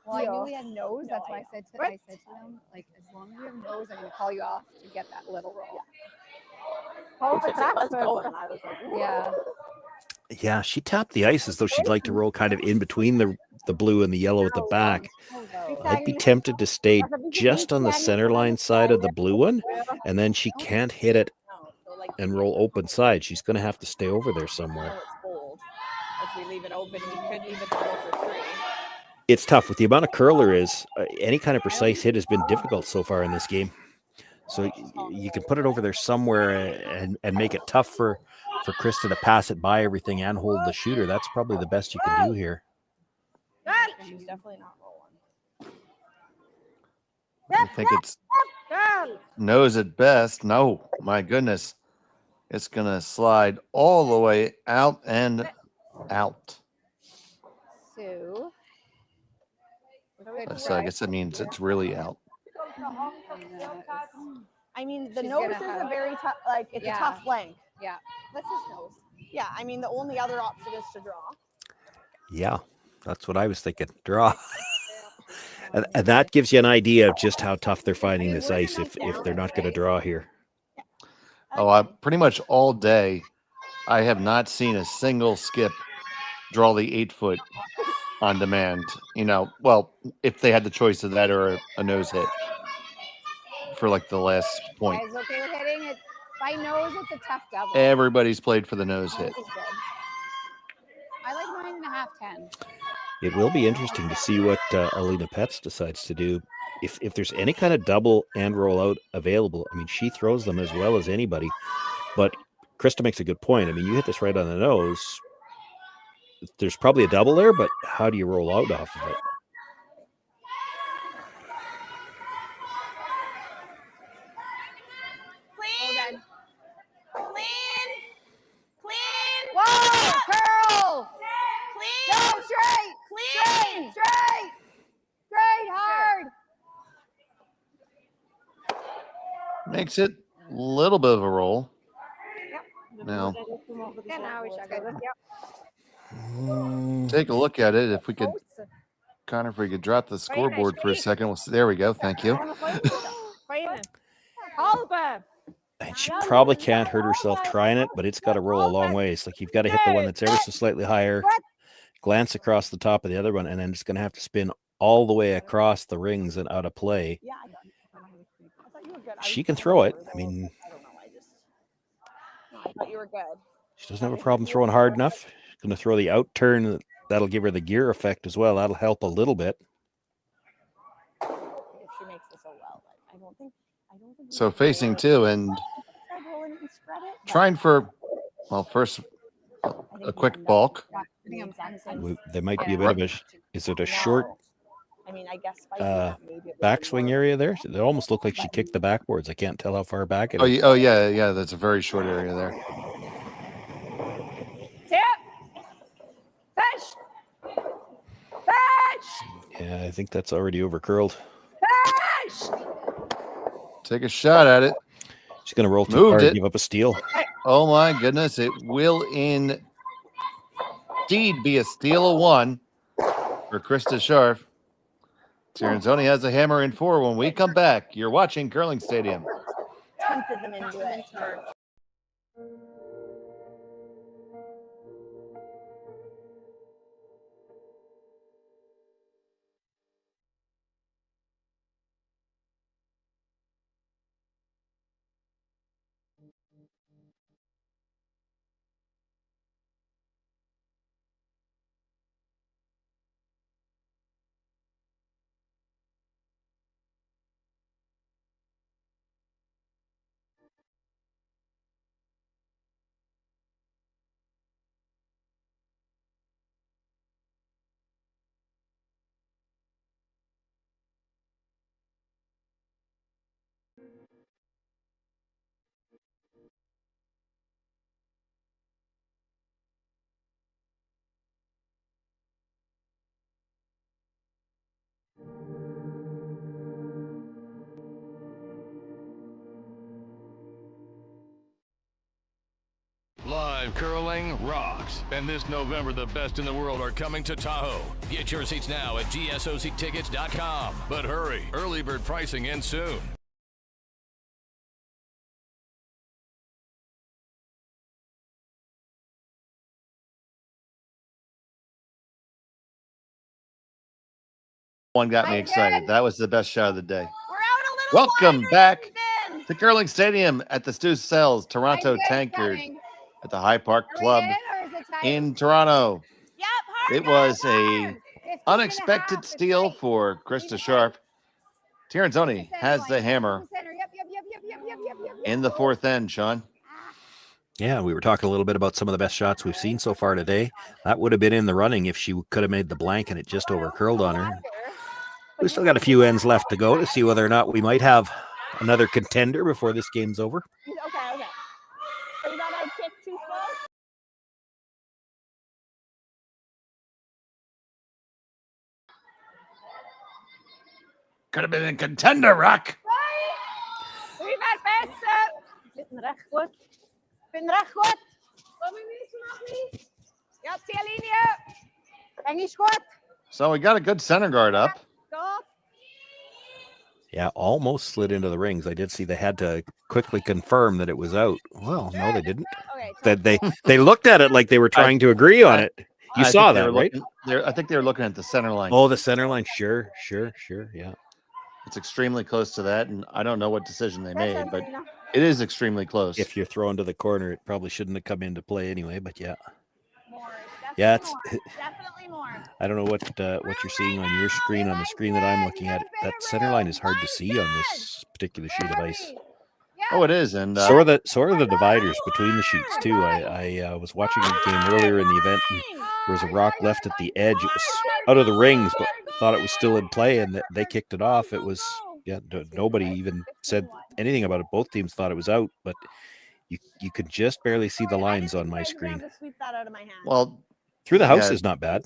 Well, I knew we had nose. That's why I said to them, like, as long as you have nose, I'm going to call you off to get that little roll. Yeah. Yeah, she tapped the ice as though she'd like to roll kind of in between the blue and the yellow at the back. I'd be tempted to stay just on the center line side of the blue one, and then she can't hit it and roll open side. She's going to have to stay over there somewhere. If we leave it open, we could leave it double for three. It's tough with the amount of curler is. Any kind of precise hit has been difficult so far in this game. So you can put it over there somewhere and make it tough for Krista to pass it by everything and hold the shooter. That's probably the best you can do here. She's definitely not rolling. I think it's nose at best. No, my goodness. It's going to slide all the way out and out. Sue. So I guess that means it's really out. I mean, the She's nose gonna is have- a very tough, like, it's a tough length. Yeah. Let's just nose. Yeah, I mean, the only other option is to draw. Yeah, that's what I was thinking. Draw. and that gives you an idea of just how tough they're finding this ice if they're not going to draw here. Oh, pretty much all day, I have not seen a single skip draw the 8-foot on demand. Well, if they had the choice of that or a nose hit for like the last point. Guys, okay with hitting it by nose? It's a tough double. Everybody's played for the nose hit. This is good. I like 9.5, 10. It will be interesting to see what Alina Petz decides to do. If there's any kind of double and rollout available, I mean, she throws them as well as anybody. But Krista makes a good point. I mean, you hit this right on the nose. There's probably a double there, but how do you roll out off of it? Clean! Clean! Whoa! Curl! Clean! Go straight! Clean! Straight! Straight hard! Makes it a little bit of a roll. Now, And now we check it. take a look at it. If we could, Connor, if we could drop the scoreboard for a second. There we go. Thank you. And she probably can't hurt herself trying it, but it's got to roll a long ways. Like, you've got to hit the one that's ever so slightly higher, glance across the top of the other one, and then it's going to have to spin all the way across the rings and out of play. Yeah, I thought you were good. She can throw it. I mean, I thought you were good. she doesn't have a problem throwing hard enough. She's going to throw the out turn. That'll give her the gear effect as well. That'll help a little bit. If she makes it so well, but I don't think. So facing two and trying for, well, first a quick balk. There might be a bit of a, is it a short I mean, I guess backswing area there? It almost looked like she kicked the backboards. I can't tell how far back it Oh, is. yeah. That's a very short area there. Tip! Fish! Fish! Yeah, I think that's already over curled. Fish! Take a shot at it. She's going to roll too Moved hard it. and give up a steal. Oh my goodness. It will indeed be a steal of one for Krista Scharf. Tirinzoni has a hammer in 4 when we come back. You're watching Curling Stadium. Tempted them into it. Live curling rocks. And this November, the best in the world are coming to Tahoe. Get your seats now at gsoctickets.com. But hurry, early bird pricing ends soon. One got me excited. That was the best shot of the day. We're out a little Welcome wider, back Ethan. to Curling Stadium at the Stu Sells Toronto Tankard at the High Park Club in Toronto. Yep, hard, It was hard. a Unexpected steal for Krista Scharf. Tirinzoni has the hammer in the fourth end, Sean. Yeah, we were talking a little bit about some of the best shots we've seen so far today. That would have been in the running if she could have made the blank and it just over curled on her. We've still got a few ends left to go to see whether or not we might have another contender before this game's over. Okay. So you got to kick too slow? Could have been a contender, Rock. Wie ver best? Zit recht goed. Vind recht goed. Kom je niet nog niet? Ja, zie linie. Breng je goed. So we got a good center guard up. Go. Yeah, almost slid into the rings. I did see they had to quickly confirm that it was out. Well, no, they didn't. Okay, They looked at it like they were trying to agree on it. You saw that, right? I think they were looking at the center line. Oh, the center line. Sure. Yeah. It's extremely close to that, and I don't know what decision they made, but it is extremely close. If you're thrown to the corner, it probably shouldn't have come into play anyway, but yeah. Yeah, it's definitely more. I don't know what you're seeing on your screen, on the screen that I'm looking at. That center line is hard to see on this particular sheet of ice. Oh, it is, and so are the dividers between the sheets too. I was watching a game earlier in the event, and there was a rock left at the edge. It was out of the rings, but thought it was still in play, and they kicked it off. It was nobody even said anything about it. Both teams thought it was out, but you could just barely see the lines on my screen. Well, through the house is not bad.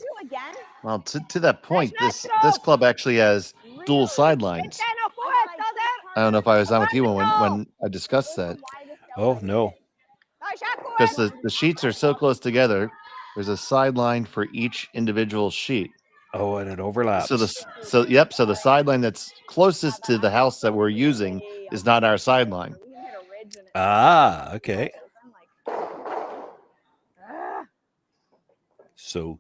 Well, to that point, this club actually has dual sidelines. I don't know if I was on with you when I discussed that. Oh no, because the sheets are so close together. There's a sideline for each individual sheet. Oh, and it overlaps. So the sideline that's closest to the house that we're using is not our sideline. Ah, okay. So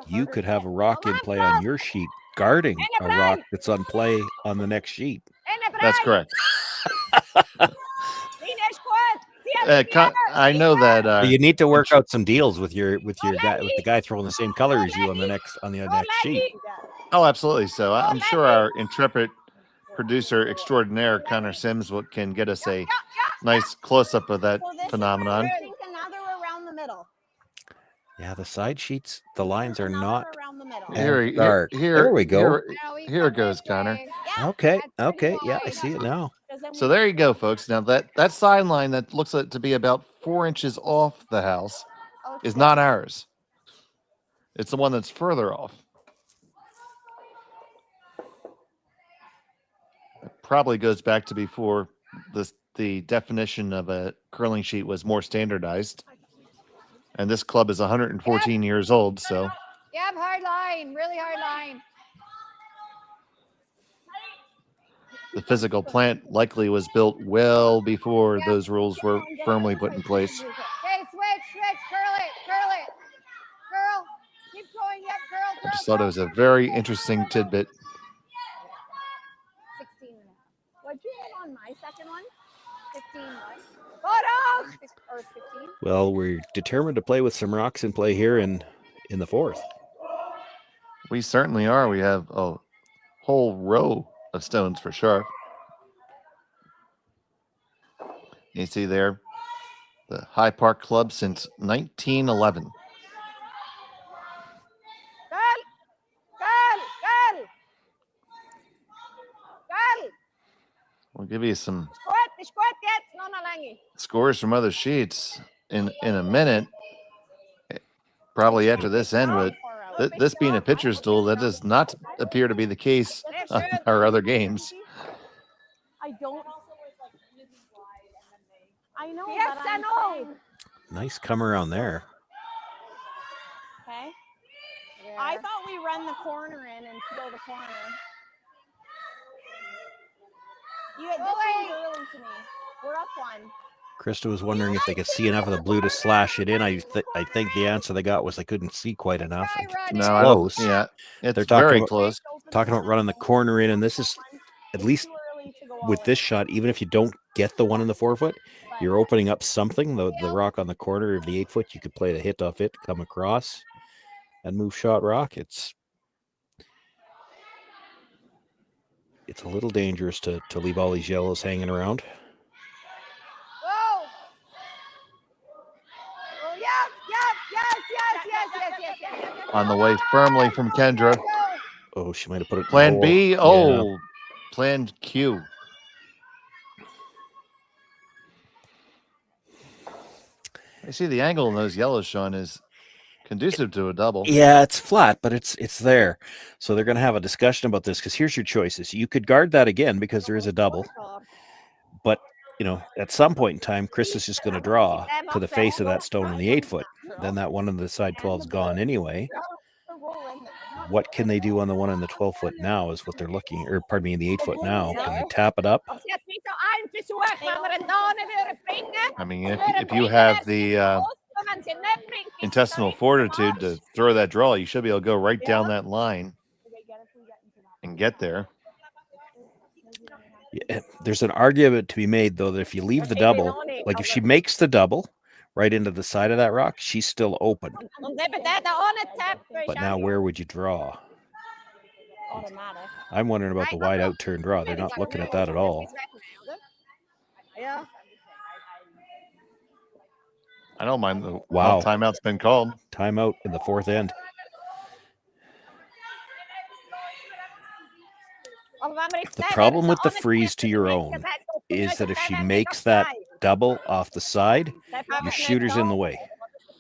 you could have a rock in play on your sheet guarding a rock that's on play on the next sheet. That's correct. I know that you need to work out some deals with your guy, with the guy throwing the same color as you on the next sheet. Oh, absolutely. So I'm sure our intrepid producer extraordinaire Connor Sims can get us a nice close up of that phenomenon. Yeah, the side sheets, the lines are not here. There we go. Here it goes, Connor. Okay. Yeah, I see it now. So there you go, folks. Now that sideline that looks like to be about 4 inches off the house is not ours. It's the one that's further off. It probably goes back to before the definition of a curling sheet was more standardized. And this club is 114 years old, so. Yep, hard line, really hard line. The physical plant likely was built well before those rules were firmly put in place. Okay, switch, curl it. Girl, keep going, yep, girl. I just thought it was a very interesting tidbit. 16 minutes. What'd you have on my second one? 15 minutes. Or 15. Well, we're determined to play with some rocks in play here in the fourth. We certainly are. We have a whole row of stones for Scharf. You see there, the High Park Club since 1911. Girl. We'll give you some scores from other sheets in a minute. Probably after this end, but this being a pitcher's duel, that does not appear to be the case on our other games. I know. Yes, I know. Nice come around there. Okay. I thought we run the corner in and go the corner. This seems early to me. We're up one. Krista was wondering if they could see enough of the blue to slash it in. I think the answer they got was they couldn't see quite enough. It's close. Yeah, they're very close. Talking about running the corner in, and this is at least with this shot. Even if you don't get the one in the 4-foot, you're opening up something. The rock on the corner of the 8-foot, you could play the hit off it, come across, and move shot rock. It's it's a little dangerous to leave all these yellows hanging around. Whoa! Oh, yes. On the way firmly from Kendra. Oh, she might have put it in Plan the B. hole. Oh, Plan Q. I see the angle in those yellows, Sean, is conducive to a double. Yeah, it's flat, but it's there. So they're going to have a discussion about this because here's your choices. You could guard that again because there is a double. But, at some point in time, Chris is just going to draw to the face of that stone in the 8-foot. Then that one on the side 12 is gone anyway. What can they do on the one in the 12-foot now is what they're looking, or pardon me, in the 8-foot now. Can they tap it up? I mean, if you have the intestinal fortitude to throw that draw, you should be able to go right down that line and get there. Yeah, there's an argument to be made, though, that if you leave the double, like if she makes the double right into the side of that rock, she's still open. But now where would you draw? I'm wondering about the wide out turn draw. They're not looking at that at all. I don't mind the wow timeout's been called. Timeout in the 4th end. The problem with the freeze to your own is that if she makes that double off the side, your shooter's in the way.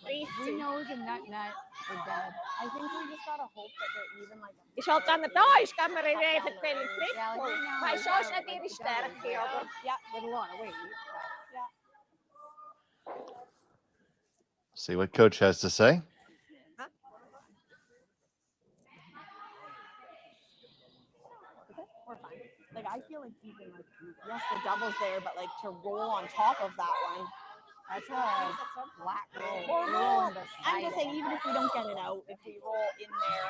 We know the nut are dead. I think we just gotta hope that they're even like. Ik zal het aan de thuis, kan maar even kunnen klikken. Maar zo is het hier sterk. Ja, with a lot of weight. See what coach has to say. Like I feel like even like yes, the double's there, but like to roll on top of that one. That's a flat roll. Or roll. I'm just saying, even if we don't get it out, if we roll in there.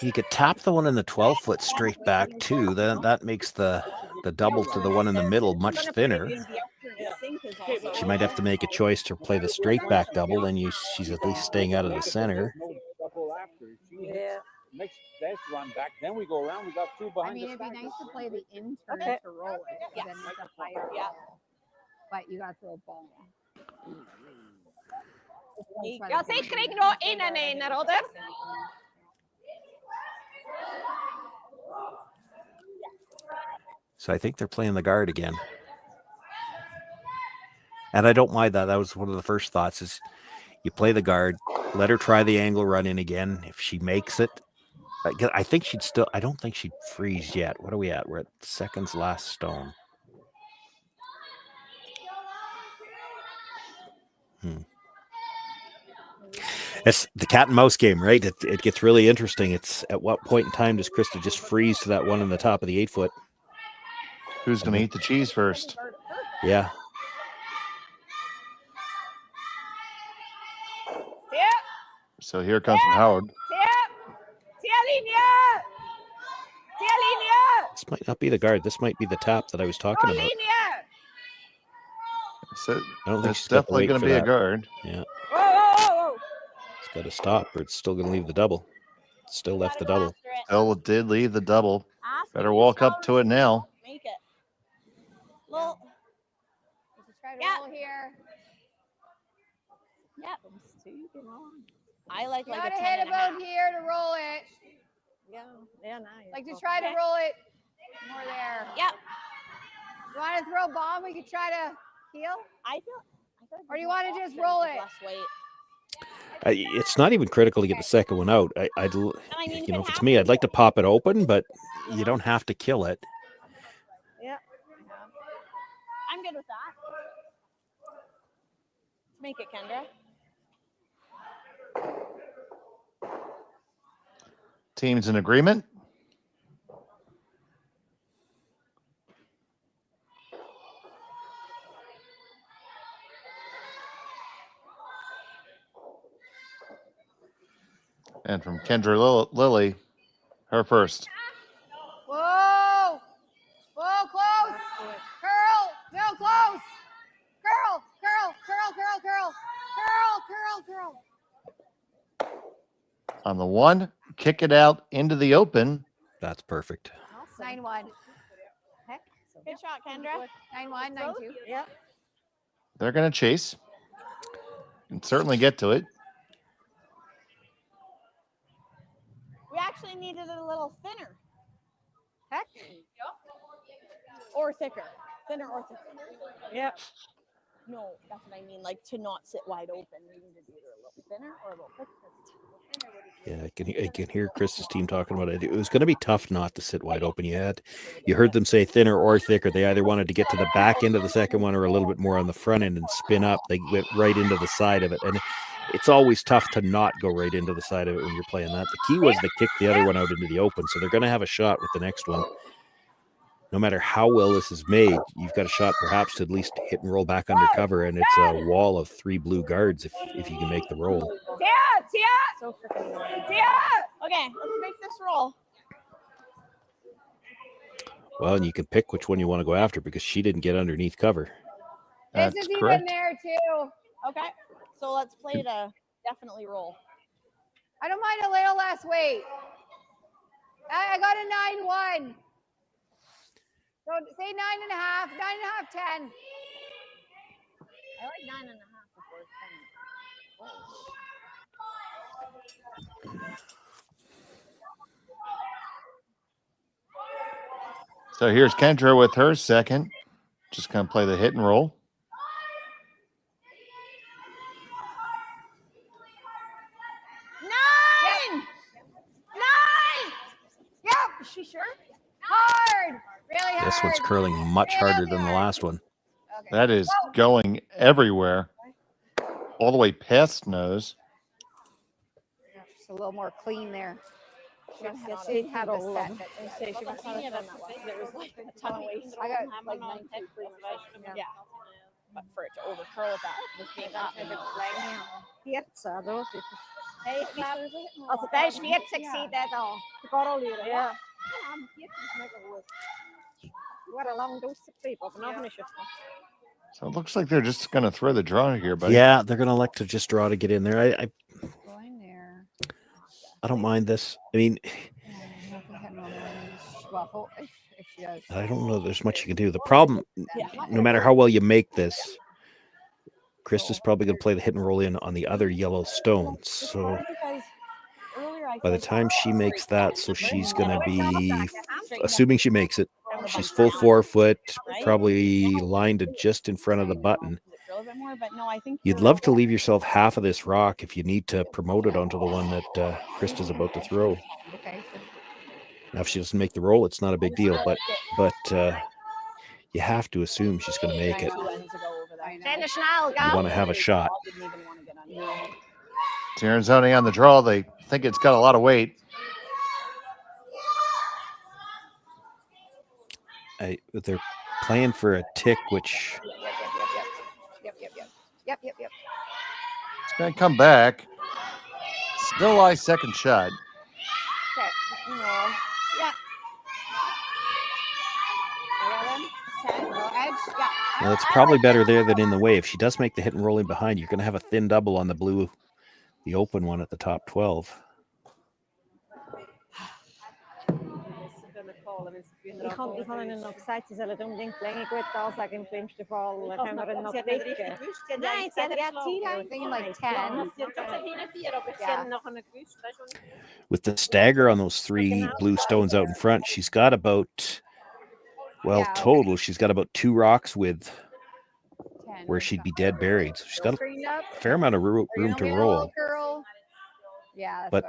You could tap the one in the 12-foot straight back too. Then that makes the double to the one in the middle much thinner. She might have to make a choice to play the straight back double. Then she's at least staying out of the center. Yeah. Next run back, then we go around. We got two behind. I mean, it'd be nice to play the in turn to roll it. Then it's a higher roll. But you got to throw a ball. Ja, ze kreeg nog in en een, Rodder. So I think they're playing the guard again. And I don't mind that. That was one of the first thoughts is you play the guard, let her try the angle run in again. If she makes it, I think she'd still, I don't think she'd freeze yet. What are we at? We're at seconds last stone. It's the cat and mouse game, right? It gets really interesting. It's at what point in time does Krista just freeze to that one on the top of the 8-foot? Who's going to eat the cheese first? Yeah. So here comes from Howard. This might not be the guard. This might be the tap that I was talking about. So I don't think it's definitely going to be a guard. Yeah. It's got to stop, or it's still going to leave the double. Still left the double. Still did leave the double. Better walk up to it now. Make it. Well, let's try to roll here. Yep. I like a 10 hit and a half. about here to roll it. Yeah, nice. Like to try to roll it more there. Yep. You want to throw bomb? We could try to heal. I feel or do you want to just roll it? Less weight. It's not even critical to get the second one out. I'd you know, if it's me, I'd like to pop it open, but you don't have to kill it. Yeah. I'm good with that. Let's make it, Kendra. Teams in agreement. And from Kendra Lilly, her first. Whoa! Whoa, close! Curl! No, close! Curl! Curl! Curl! Curl! Curl! Curl! Curl! Curl! On the one, kick it out into the open. That's perfect. 9-1. Heck. Good shot, Kendra. 9-1, 9-2. Yep. They're going to chase and certainly get to it. We actually needed it a little thinner. Heck. Or thicker. Thinner or thicker. Yep. No, that's what I mean. Like to not sit wide open. We need to do either a little thinner or a little thicker. Yeah, I can hear Chris's team talking about it. It was going to be tough not to sit wide open. You heard them say thinner or thicker. They either wanted to get to the back end of the second one or a little bit more on the front end and spin up. They went right into the side of it. And it's always tough to not go right into the side of it when you're playing that. The key was to kick the other one out into the open. So they're going to have a shot with the next one. No matter how well this is made, you've got a shot perhaps to at least hit and roll back under cover. And it's a wall of 3 blue guards if you can make the roll. So freaking annoying. Okay, let's make this roll. Well, and you can pick which one you want to go after because she didn't get underneath cover. This is even there too. Okay, so let's play to definitely roll. I don't mind a little less weight. I got a 9-1. So say 9.5, 9.5, 10. I like 9.5 before 10. So here's Kendra with her second. Just going to play the hit and roll. 9! Yep. Is she sure? Hard. Really hard. This one's curling much harder than the last one. Okay. That is going everywhere, all the way past nose. Just a little more clean there. She had a lot. She must not have done that well. There was like a ton of waste. I got like 19. Yeah. But for it to overcurl at that, this being that. Also, dat is 40, zie je dat al. De korrel leren. Ja. What a long dose of people. Vanaf een shift. So it looks like they're just going to throw the draw here, buddy. Yeah, they're going to elect to just draw to get in there. Going there. I don't mind this. I mean, Well, if she does. I don't know there's much you can do. The problem, no matter how well you make this, Krista's probably going to play the hit and roll in on the other yellow stone. So by the time she makes that, so she's going to be, assuming she makes it, she's full 4 foot, probably lined to just in front of the button. You'd love to leave yourself half of this rock if you need to promote it onto the one that Krista's about to throw. Now, if she doesn't make the roll, it's not a big deal, but you have to assume she's going to make it. You want to have a shot. Tirinzoni on the draw. They think it's got a lot of weight. They're playing for a tick, which Yep. It's going to come back. Still a second shot. Okay. Yeah. 11, 10, edge. Yeah. well, it's probably better there than in the way. If she does make the hit and roll in behind, you're going to have a thin double on the blue, the open one at the top 12. Ik ga er nog steeds zullen doen, denk ik weet al zeg in het geval gaan we er nog kijken. Nee, I'm thinking like 10. With the stagger on those 3 blue stones out in front, she's got about, total, she's got about 2 rocks with where she'd be dead buried. So she's got a fair amount of room to roll. Yeah, But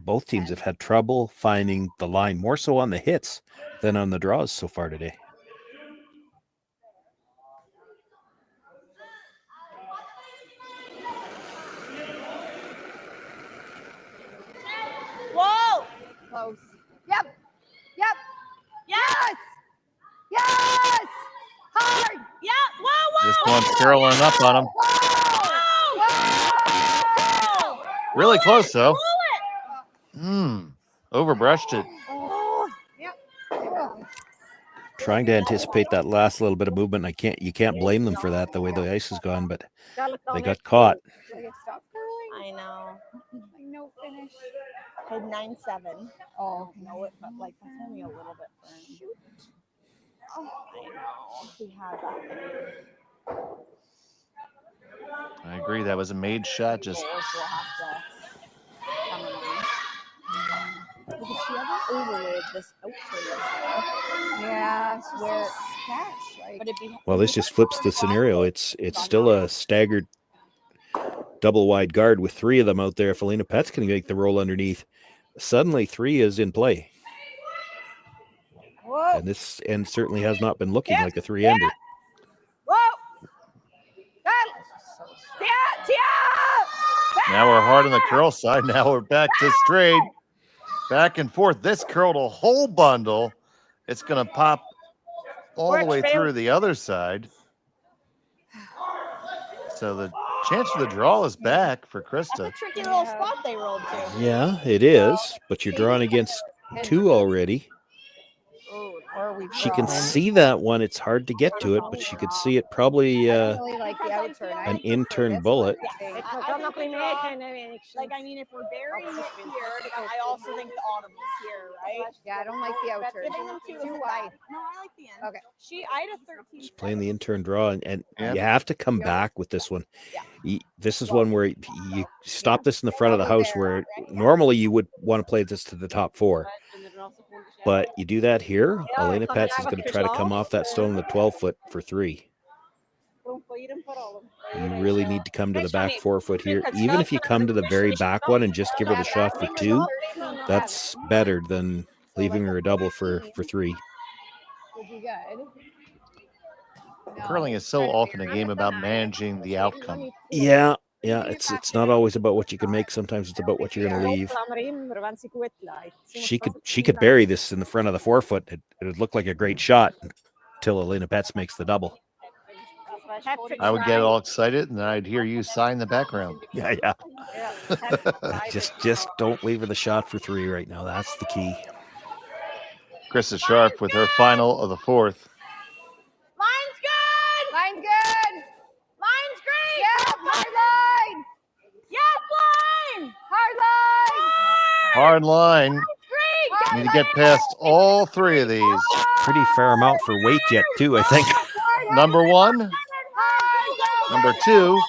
both teams have had trouble finding the line, more so on the hits than on the draws so far today. Whoa! Close. Yep. Yes! Yes! Hard! Yeah! Whoa! This one's curling up on him. Whoa! Really close, though. Pull it! Overbrushed it. Trying to anticipate that last little bit of movement. You can't blame them for that, the way the ice has gone, but they got caught. I know. No finish. I had 9-7. Oh, no, it, but like that's only a little bit for him. Shoot. Oh, I know. He had that. I agree. That was a made shot. Just We'll have to come in. Because she ever overlaid this outside. Yeah, it's where sketch. Like, but it'd be, Well, this just flips the scenario. It's still a staggered double wide guard with 3 of them out there. If Elena Pet's can make the roll underneath, suddenly 3 is in play. Whoa. And this end certainly has not been looking like a 3-ender. Whoa! now we're hard on the curl side. Now we're back to straight. Back and forth. This curled a whole bundle. It's going to pop all the way through the other side. So the chance for the draw is back for Krista. That's a tricky little spot they rolled to. Yeah, it is. But you're drawing against 2 already. She can see that one. It's hard to get to it, but she could see it probably like the outside. an in-turn bullet. Like, I mean, if we're burying it here, I also think the audible here, right? Yeah, I don't like the outer. Too wide. No, I like the end. Okay. I had a 13. Just playing the in-turn draw, and you have to come back with this one. This is one where you stop this in the front of the house, where normally you would want to play this to the top 4. But you do that here, Elena Petz is going to try to come off that stone in the 12-foot for 3. You really need to come to the back 4-foot here. Even if you come to the very back one and just give her the shot for 2, that's better than leaving her a double for 3. Would be good. Curling is so often a game about managing the outcome. Yeah, it's not always about what you can make. Sometimes it's about what you're going to leave. She could bury this in the front of the 4-foot. It would look like a great shot until Elena Petz makes the double. I would get all excited, and then I'd hear you sign the background. Yeah. just don't leave her the shot for 3 right now. That's the key. Krista Scharf with her final of the 4th. Line's good. Line's good. Line's great. Yeah, hard line. Yes, line. Hard line. Hard line. Need to get past all 3 of these. Pretty fair amount for weight yet, too, I think. Number 1. Number 2.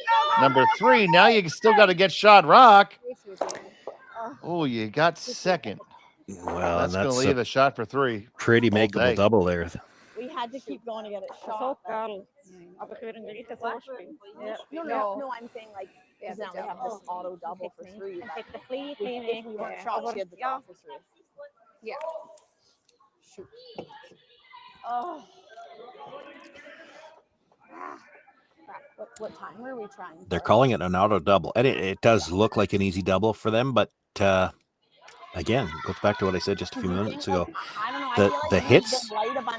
Number 3. Now you still got to get shot rock. Oh, you got second. Well, that's going to leave a shot for 3. Pretty makeable double there. We had to keep going to get it shot. No, I'm saying like because now we have this auto double for 3. If we weren't shot, she had the double for 3. Yeah. Shoot. Oh. What time were we trying? They're calling it an auto double, and it does look like an easy double for them, but again, it goes back to what I said just a few minutes ago. The hits,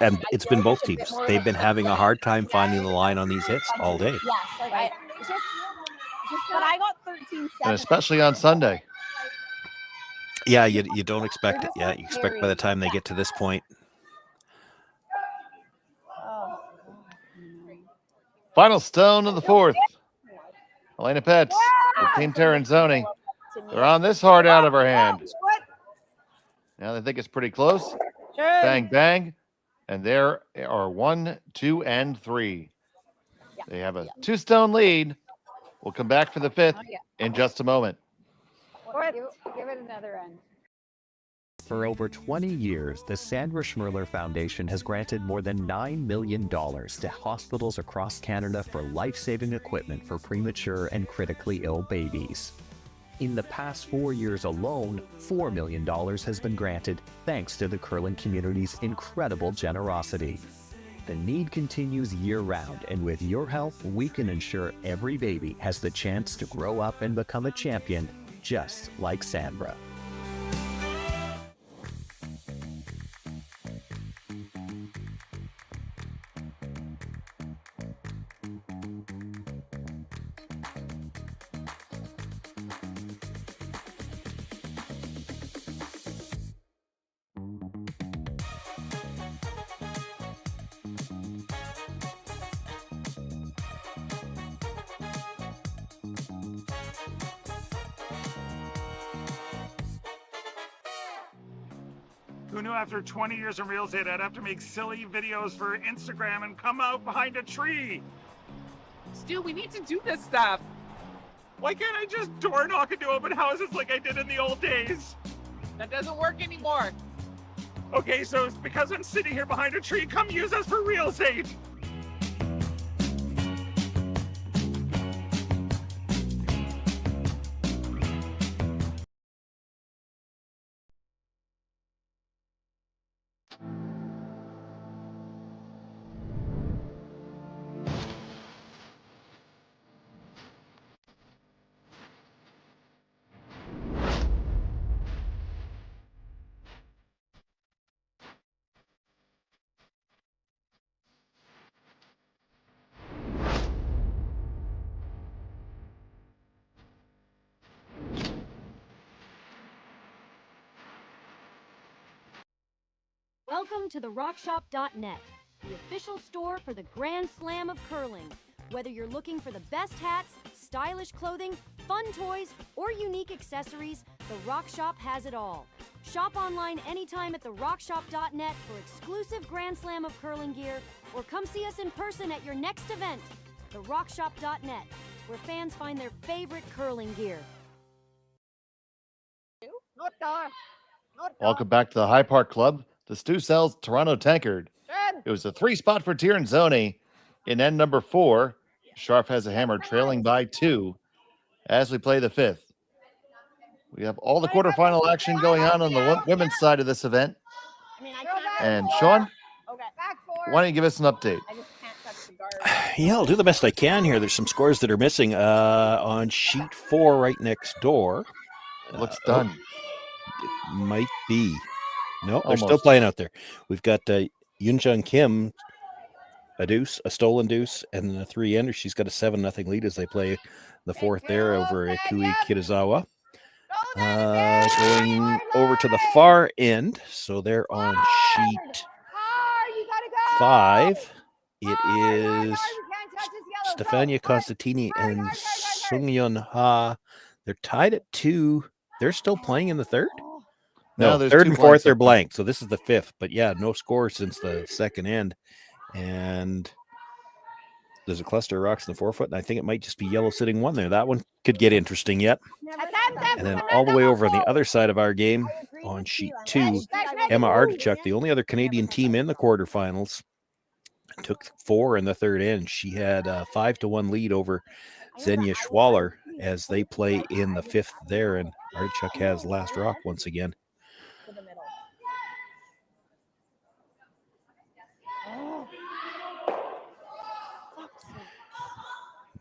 and it's been both teams. They've been having a hard time finding the line on these hits all day. Yes, like but I got 13-7. And especially on Sunday. Yeah, you don't expect it. Yeah, you expect by the time they get to this point. Final stone of the 4th. Elena Petz with Team Tirinzoni. They're on this hard out of her hand. Now they think it's pretty close. Bang, bang. And there are 1, 2, and 3. They have a 2-stone lead. We'll come back for the 5th in just a moment. Give it another end. For over 20 years, the Sandra Schmirler Foundation has granted more than $9 million to hospitals across Canada for life-saving equipment for premature and critically ill babies. In the past 4 years alone, $4 million has been granted thanks to the curling community's incredible generosity. The need continues year-round, and with your help, we can ensure every baby has the chance to grow up and become a champion, just like Sandra. Who knew after 20 years in real estate, I'd have to make silly videos for Instagram and come out behind a tree? Stu, we need to do this stuff. Why can't I just door knock into open houses like I did in the old days? That doesn't work anymore. Okay, so it's because I'm sitting here behind a tree. Come use us for real estate. Welcome to the RockShop.net, the official store for the Grand Slam of curling. Whether you're looking for the best hats, stylish clothing, fun toys, or unique accessories, the Rock Shop has it all. Shop online anytime at the RockShop.net for exclusive Grand Slam of curling gear, or come see us in person at your next event. The RockShop.net, where fans find their favorite curling gear. Welcome back to the High Park Club. The Stu Sells Toronto Tankard. It was a 3-spot for Tirinzoni in end number 4. Scharf has a hammer trailing by 2 as we play the 5th. We have all the quarterfinal action going on the women's side of this event. And Sean, why don't you give us an update? Yeah, I'll do the best I can here. There's some scores that are missing on sheet 4 right next door. Looks done. It might be. No, they're Almost. still playing out there. We've got Yunjung Kim, a deuce, a stolen deuce, and a 3-ender. She's got a 7-0 lead as they play the 4th there over Kui Kitazawa. Going over to the far end, so they're on sheet 5. It is Stefania Constantini and Sungyeon Ha. They're tied at 2. They're still playing in the 3rd? No, 3rd and 4th are blank. So this is the 5th. But yeah, no score since the 2nd end. And there's a cluster of rocks in the 4-foot. And I think it might just be yellow sitting 1 there. That one could get interesting yet. And then all the way over on the other side of our game on sheet 2, Emma Artichuk, the only other Canadian team in the quarterfinals, took 4 in the 3rd end. She had a 5-1 lead over Xenia Schwaller as they play in the 5th there. And Artichuk has last rock once again.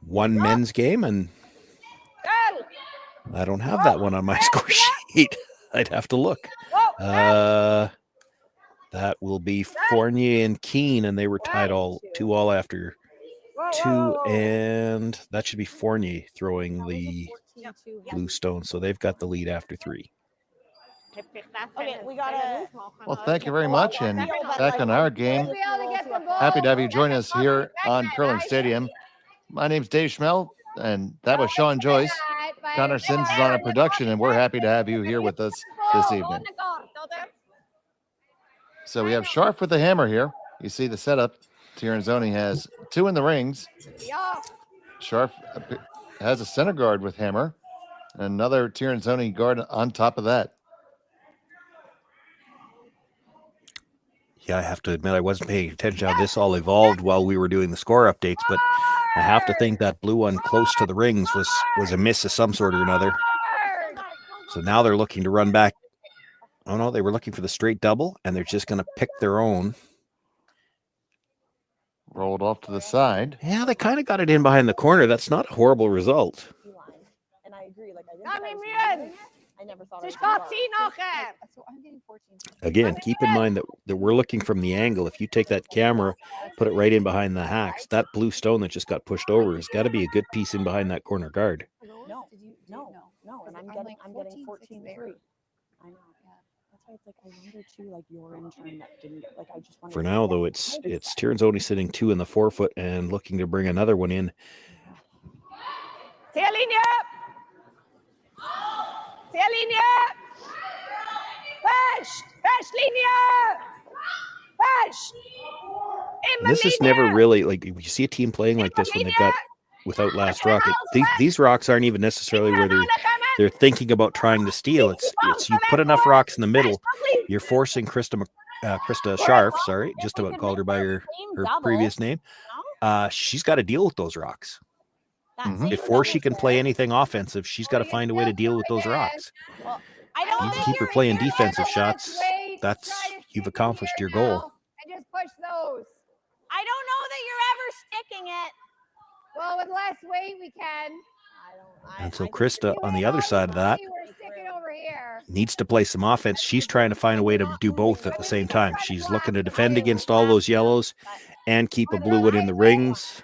One men's game, and I don't have that one on my score sheet. I'd have to look. That will be Fournier and Keane, and they were tied 2-2 after 2, and that should be Fournier throwing the blue stone. So they've got the lead after 3. Okay, we gotta. Well, thank you very much. And back on our game, happy to have you join us here on Curling Stadium. My name's Dave Schmel, and that was Sean Joyce. Connor Sims is on our production, and we're happy to have you here with us this evening. So we have Scharf with the hammer here. You see the setup. Tirinzoni has 2 in the rings. Scharf has a center guard with hammer. And another Tirinzoni guard on top of that. Yeah, I have to admit I wasn't paying attention how this all evolved while we were doing the score updates, but I have to think that blue one close to the rings was a miss of some sort or another. So now they're looking to run back. Oh, no, they were looking for the straight double, and they're just going to pick their own. Rolled off to the side. Yeah, they kind of got it in behind the corner. That's not a horrible result. And I agree. Like I never thought. I'm getting 14. Again, keep in mind that we're looking from the angle. If you take that camera, put it right in behind the hacks, that blue stone that just got pushed over has got to be a good piece in behind that corner guard. No, and I'm getting 14-3. I know, yeah. That's why it's like I wonder too, like your intern that didn't get like I just wonder. For now, though, it's Tirinzoni sitting 2 in the 4-foot and looking to bring another one in. Push! Push, And this is never really like you see a team playing like this when they've got without last rock. These rocks aren't even necessarily where they're thinking about trying to steal. It's you put enough rocks in the middle, you're forcing Krista Scharf, sorry, just about called her by her previous name. She's got to deal with those rocks. Before she can play anything offensive, she's got to find a way to deal with those rocks. You keep her playing defensive shots, you've accomplished your goal. And just push those. I don't know that you're ever sticking it. Well, with less weight, we can. And so Krista, on the other side of that, We're sticking over here. needs to play some offense. She's trying to find a way to do both at the same time. She's looking to defend against all those yellows and keep a blue one in the rings.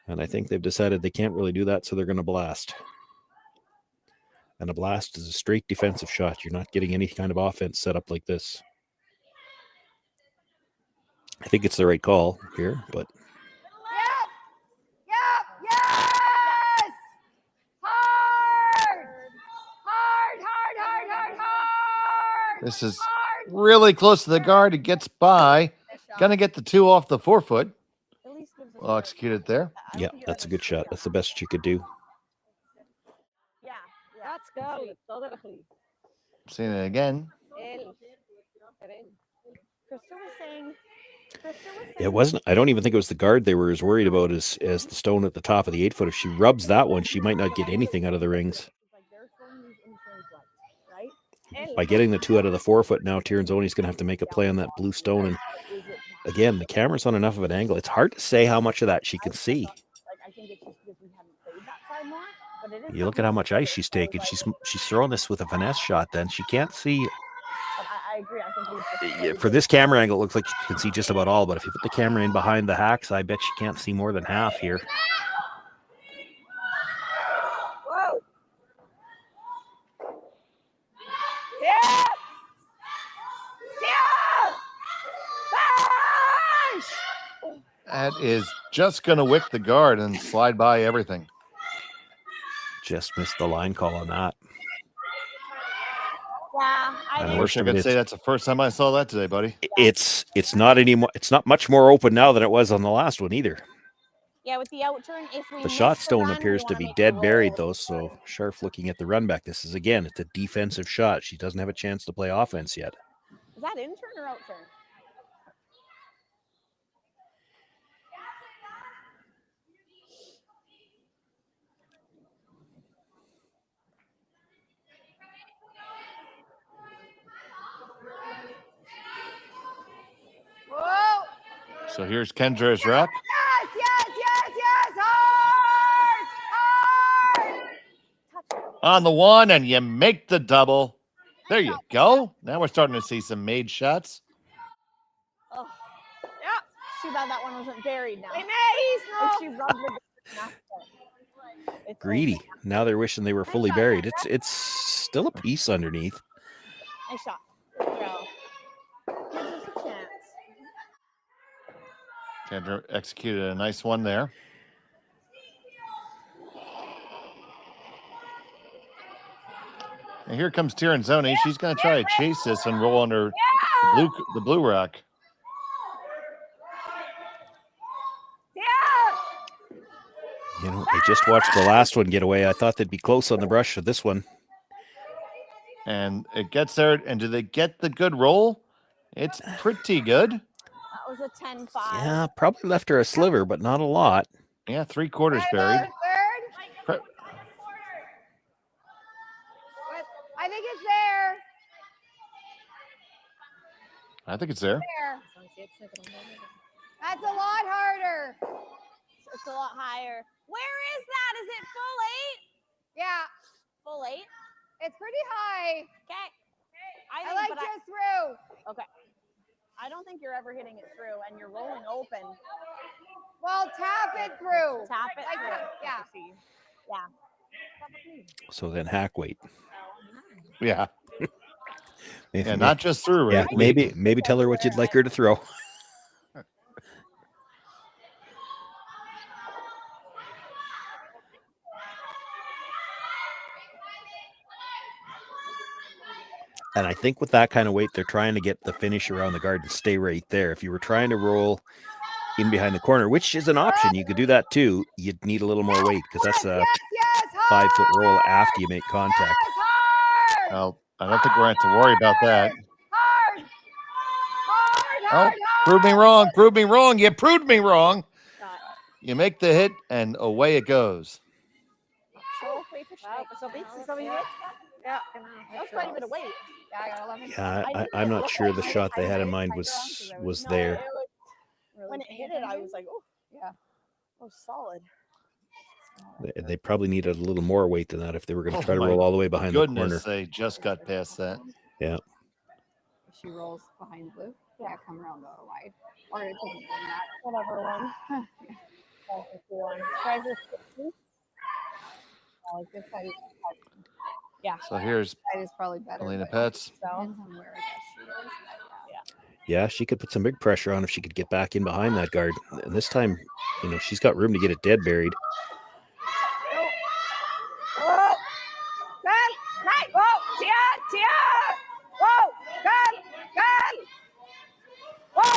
And I think they've decided they can't really do that, so they're going to blast. And a blast is a straight defensive shot. You're not getting any kind of offense set up like this. I think it's the right call here, but Yes! Hard! This is really close to the guard. It gets by. Gonna get the 2 off the 4-foot. Well executed there. yeah, that's a good shot. That's the best you could do. Let's go. Seeing it again. It wasn't. I don't even think it was the guard they were as worried about as the stone at the top of the 8-foot. If she rubs that one, she might not get anything out of the rings. By getting the 2 out of the 4-foot now, Tirinzoni's going to have to make a play on that blue stone. And again, the camera's on enough of an angle. It's hard to say how much of that she can see. You look at how much ice she's taken. She's throwing this with a finesse shot. Then she can't see. I agree. I think for this camera angle, it looks like you can see just about all. But if you put the camera in behind the hacks, I bet you can't see more than half here. Whoa. That is just going to wick the guard and slide by everything. Just missed the line call on that. Yeah, I wish I could say that's the first time I saw that today, buddy. It's not anymore. It's not much more open now than it was on the last one either. Yeah, with the outturn, if we The shot miss the stone run, appears we to wanna be make dead the buried roll. though. So Scharf looking at the run back. This is again, it's a defensive shot. She doesn't have a chance to play offense yet. Is that in turn or out turn? Whoa! So here's Kendra's wrap. Yes! Hard! On the 1, and you make the double. There you go. Now we're starting to see some made shots. Oh, yeah. Too bad that one wasn't buried now. If she rubbed the Greedy. Now they're wishing they were fully buried. It's still a piece underneath. Nice shot. Good throw. Gives us a chance. Kendra executed a nice one there. And here comes Tirinzoni. She's going to try to chase this and roll under the blue rock. You know, I just watched the last one get away. I thought they'd be close on the brush for this one. And it gets there. And do they get the good roll? It's pretty good. That was a 10-5. Yeah, probably left her a sliver, but not a lot. Yeah, 3/4 buried. I think it's there. I think it's there. That's a lot harder. It's a lot higher. Where is that? Is it full 8? Yeah. Full 8? It's pretty high. Okay. I like just through. Okay. I don't think you're ever hitting it through, and you're rolling open. Well, tap it through. Tap it like through. Yeah. Yeah. So then hack weight. Yeah. Maybe, Yeah, not just through, yeah, right? maybe tell her what you'd like her to throw. And I think with that kind of weight, they're trying to get the finish around the guard and stay right there. If you were trying to roll in behind the corner, which is an option, you could do that too. You'd need a little more weight because that's a 5-foot roll after you make contact. Well, I don't think we're going to have to worry about that. Oh, prove me wrong. Prove me wrong. You proved me wrong. You make the hit, and away it goes. That was quite a bit of weight. Yeah, I'm not sure the shot they had in mind was there. When it hit it, I was like, oh, yeah. Oh, solid. They probably needed a little more weight than that if they were going to try to my roll all the way behind the corner. Goodness, they just got past that. Yeah. If she rolls behind blue, yeah, come around the wide. Or it doesn't mean that. Whatever one. Yeah. So here's That is probably better. Elena but Petz. Depends on where I guess she is. Yeah, she could put some big pressure on if she could get back in behind that guard. And this time, she's got room to get it dead buried. Whoa! Gun! Right! Whoa! Tia! Whoa! Gun! Whoa!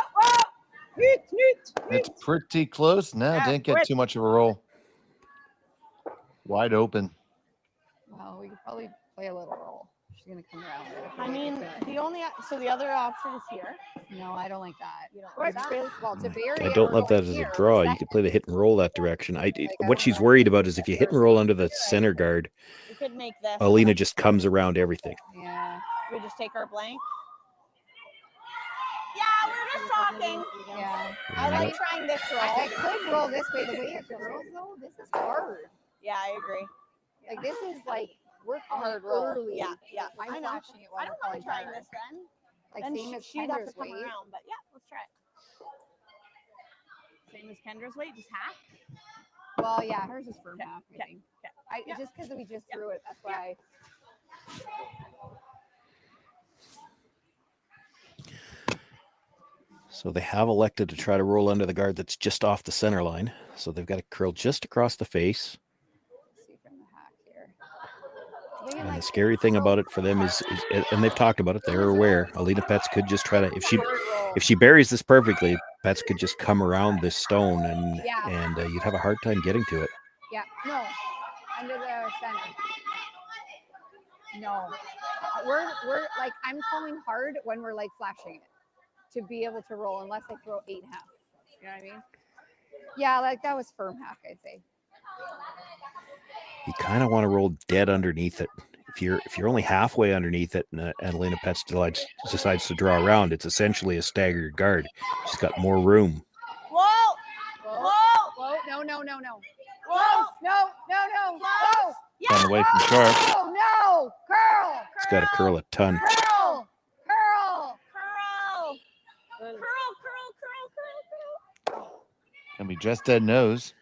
It's pretty close. Now didn't get too much of a roll. Wide open. Well, we could probably play a little roll. She's gonna come around. I mean, the other option is here. No, I don't like that. You don't Like like that? that. Well, to bury I don't love that as a draw. You could play the hit and roll that direction. What she's worried about is if you hit and roll under the center guard, We could make this. Alina just comes around everything. Yeah. We just take our blank. Yeah, we're just talking. Yeah. I like trying this roll. I could roll this way. The way it rolls, though, this is hard. Yeah, I agree. Like this is like work hard roll. Early. Yeah. I'm I know. flashing it while I don't we're mind calling trying time. this then. Like Then same as she'd have to Kendra's come weight. around, but yeah, let's try it. Same as Kendra's weight, just half. Well, yeah, hers is firm half. I think. Yeah. Just because we just threw it, that's why. So they have elected to try to roll under the guard that's just off the center line. So they've got to curl just across the face. Let's see from the hack here. And the scary thing about it for them is, and they've talked about it, they're aware. Alina Petz could just try to, if she buries this perfectly, Petz could just come around this stone and you'd have a hard time getting to it. Yeah, no, under the center. No, we're like I'm calling hard when we're like flashing it to be able to roll unless I throw 8.5. You know what I mean? Yeah, like that was firm half, I'd say. You kind of want to roll dead underneath it. If you're only halfway underneath it and Alina Petz decides to draw around, it's essentially a staggered guard. She's got more room. Whoa! No. Whoa! No. Whoa! Run away from Sharp. Oh no! Curl! It's got to curl a ton. Curl! Can be just dead nose.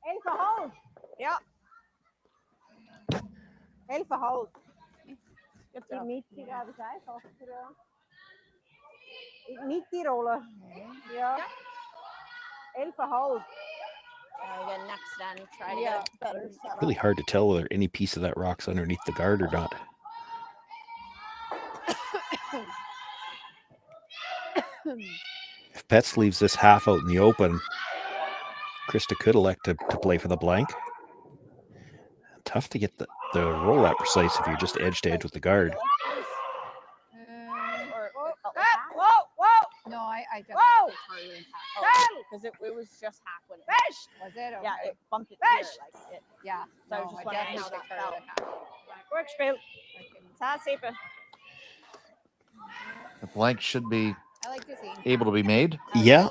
Elfa hold. Ja. Elfa hold. Niet die daar zijn, niet die rollen. Ja. Elfa hold. Again, next then, try to get better. Really hard to tell whether any piece of that rock's underneath the guard or not. If Petz leaves this half out in the open, Krista could elect to play for the blank. Tough to get the roll that precise if you're just edge to edge with the guard. No, I just because it was just hack when it was it? Okay. Yeah, it bumped it here, like it. Yeah. So I was just wondering how that felt. Workspel. The blank should be I like to see. able to be made. Yeah.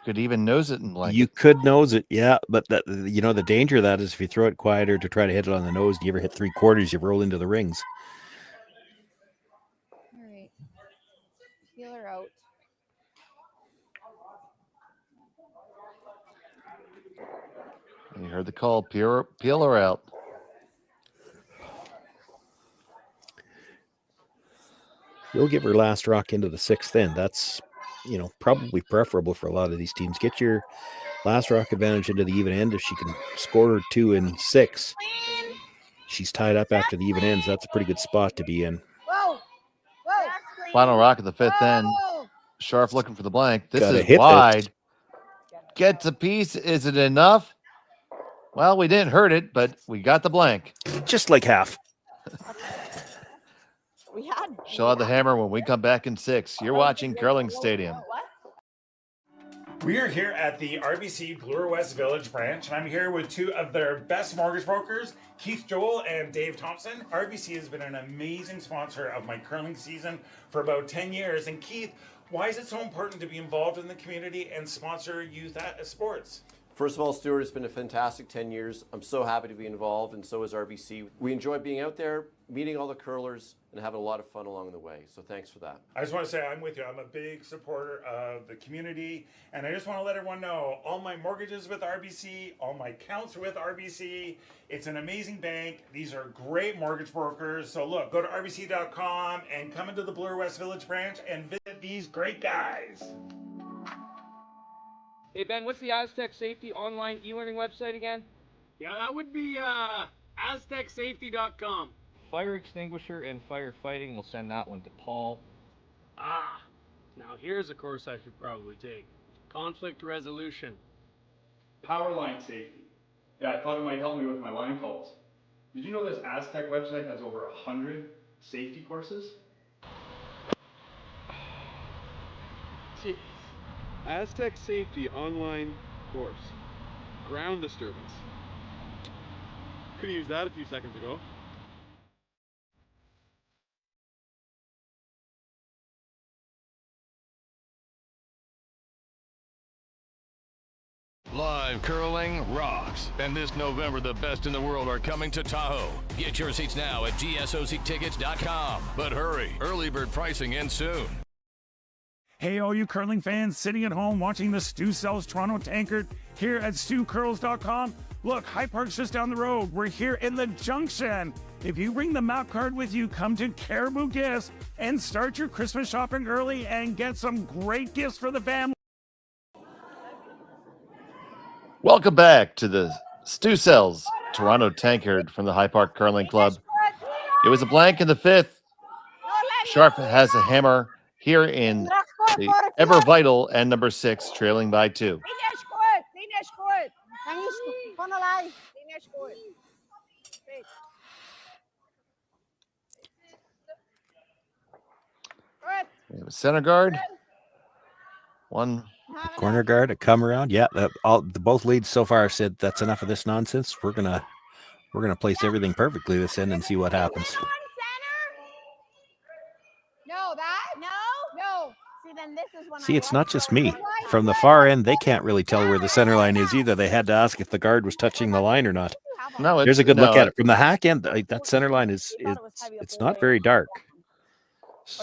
Could even nose it in blank. You could nose it, yeah, but that, the danger of that is if you throw it quieter to try to hit it on the nose, you ever hit 3/4, you roll into the rings. All right. Peel her out. You heard the call. Peel her out. You'll give her last rock into the 6th end. That's, probably preferable for a lot of these teams. Get your last rock advantage into the even end. If she can score 2 in 6, she's tied up after the even ends. That's a pretty good spot to be in. Final rock of the 5th end. Scharf looking for the blank. This Gotta is hit wide. this. Gets a piece. Is it enough? Well, we didn't hurt it, but we got the blank. Just like half. She'll have the hammer when we come back in 6. You're watching Curling Stadium. We are here at the RBC Bloor West Village branch, and I'm here with 2 of their best mortgage brokers, Keith Joel and Dave Thompson. RBC has been an amazing sponsor of my curling season for about 10 years. And Keith, why is it so important to be involved in the community and sponsor youth sports? First of all, Stuart, it's been a fantastic 10 years. I'm so happy to be involved, and so is RBC. We enjoy being out there, meeting all the curlers, and having a lot of fun along the way. So thanks for that. I just want to say I'm with you. I'm a big supporter of the community, and I just want to let everyone know all my mortgages with RBC, all my accounts with RBC. It's an amazing bank. These are great mortgage brokers. So look, go to rbc.com and come into the Bloor West Village branch and visit these great guys. Hey Ben, what's the Aztec Safety online e-learning website again? Yeah, that would be aztecsafety.com. Fire extinguisher and firefighting, we'll send that one to Paul. Ah, now here's a course I should probably take. Conflict resolution. Power line safety. Yeah, I thought it might help me with my line calls. Did you know this Aztec website has over 100 safety courses? Jeez. Aztec Safety online course. Ground disturbance. Could have used that a few seconds ago. Live curling rocks. And this November, the best in the world are coming to Tahoe. Get your seats now at gsoctickets.com. But hurry, early bird pricing ends soon. Hey, all you curling fans sitting at home watching the Stu Sells Toronto Tankard here at StuCurls.com. Look, High Park's just down the road. We're here in the Junction. If you bring the map card with you, come to Caribou Gifts and start your Christmas shopping early and get some great gifts for the family. Welcome back to the Stu Sells Toronto Tankard from the High Park Curling Club. It was a blank in the 5th. Scharf has a hammer here in the ever vital and number 6, trailing by 2. We have a center guard. One corner guard, a come around. Yeah, both leads so far have said that's enough of this nonsense. We're gonna place everything perfectly this end and see what happens. See, it's not just me. From the far end, they can't really tell where the center line is either. They had to ask if the guard was touching the line or not. No, there's a good look at it. From the hack end, that center line it's not very dark.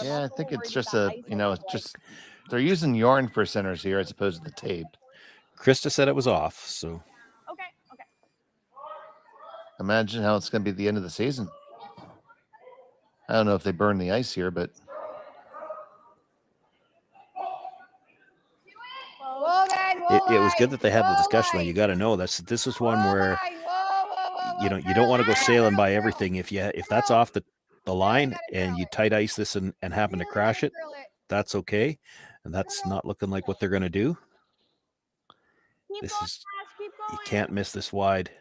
Yeah, I think it's just they're using yarn for centers here as opposed to the tape. Krista said it was off, so. Okay. Imagine how it's going to be at the end of the season. I don't know if they burn the ice here, but. It was good that they had the discussion. Though. You got to know this is one where you don't want to go sailing by everything. If that's off the line and you tight ice this and happen to crash it, that's okay. And that's not looking like what they're going to do. You can't miss this wide.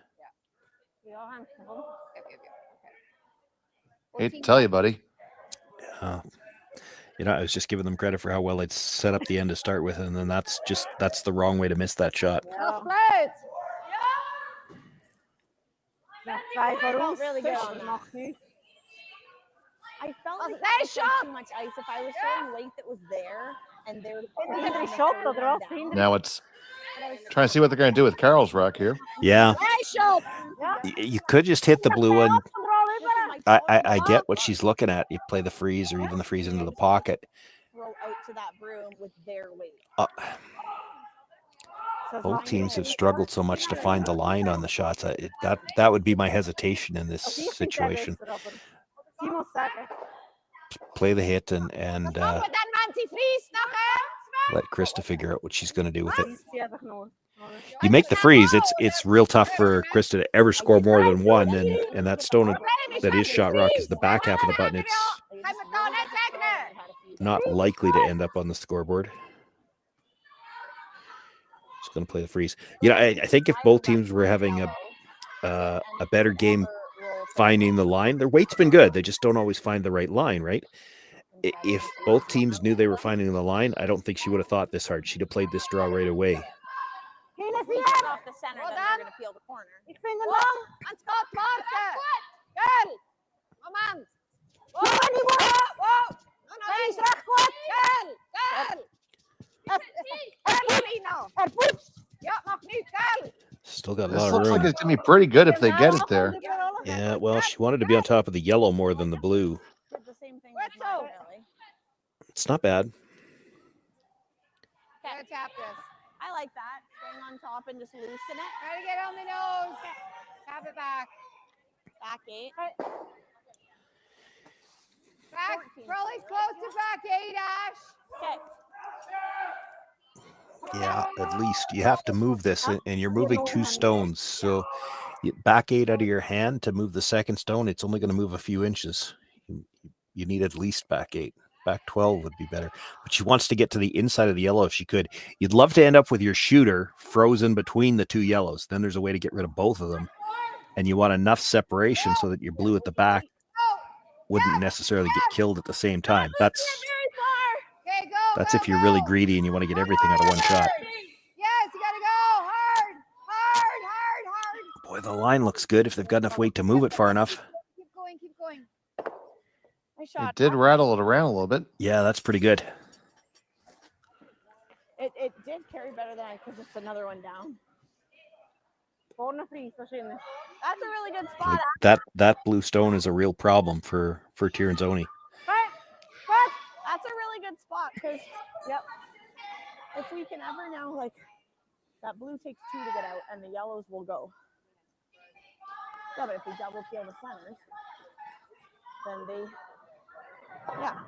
Hate to tell you, buddy. I was just giving them credit for how well they'd set up the end to start with, and then that's the wrong way to miss that shot. Really good. I felt like there was too much ice. If I was throwing weight that was there, and there would now it's trying to see what they're going to do with Carol's rock here. Yeah. You could just hit the blue one. I get what she's looking at. You play the freeze or even the freeze into the pocket. Throw out to that broom with their weight. Both teams have struggled so much to find the line on the shots. That would be my hesitation in this situation. Play the hit and let Krista figure out what she's going to do with it. you make the freeze, it's real tough for Krista to ever score more than one, and that stone that is shot rock is the back half of the button. It's not likely to end up on the scoreboard. Just going to play the freeze. You know, I think if both teams were having a better game finding the line, their weight's been good. They just don't always find the right line, right? If both teams knew they were finding the line, I don't think she would have thought this hard. She'd have played this draw right away. Off the center, then they're going to peel the corner. Ik vind het lang. En Scott Marten. Girl. Moment. Wow. Wow. Nee, is recht goed. Girl. Ja, nog niet. Girl. Still got a This lot of looks room. like it's going to be pretty good if they get it there. Yeah, well, she wanted to be on top of the yellow more than the blue. The same thing with my belly. It's not bad. Okay, tap this. I like that. Staying on top and just loosen it. Try to get on the nose. Tap it back. Back 8. Back. Really close to back 8, Ash. Okay. Yeah, at least you have to move this, and you're moving 2 stones. So you back 8 out of your hand to move the second stone. It's only going to move a few inches. You need at least back 8. Back 12 would be better. But she wants to get to the inside of the yellow if she could. You'd love to end up with your shooter frozen between the 2 yellows. Then there's a way to get rid of both of them. And you want enough separation so that your blue at the back wouldn't necessarily get killed at the same time. That's if you're really greedy and you want to get everything out of one shot. Yes, you gotta go hard. Boy, the line looks good if they've got enough weight to move it far enough. Keep going. It did rattle it around a little bit. Yeah, that's pretty good. It did carry better than I, because it's another one down. That's a really good spot. That blue stone is a real problem for Tirinzoni. That's a really good spot, because, yep, if we can ever now, like, that blue takes 2 to get out, and the yellows will go. Yeah, but if we double peel the centers, then they, yeah.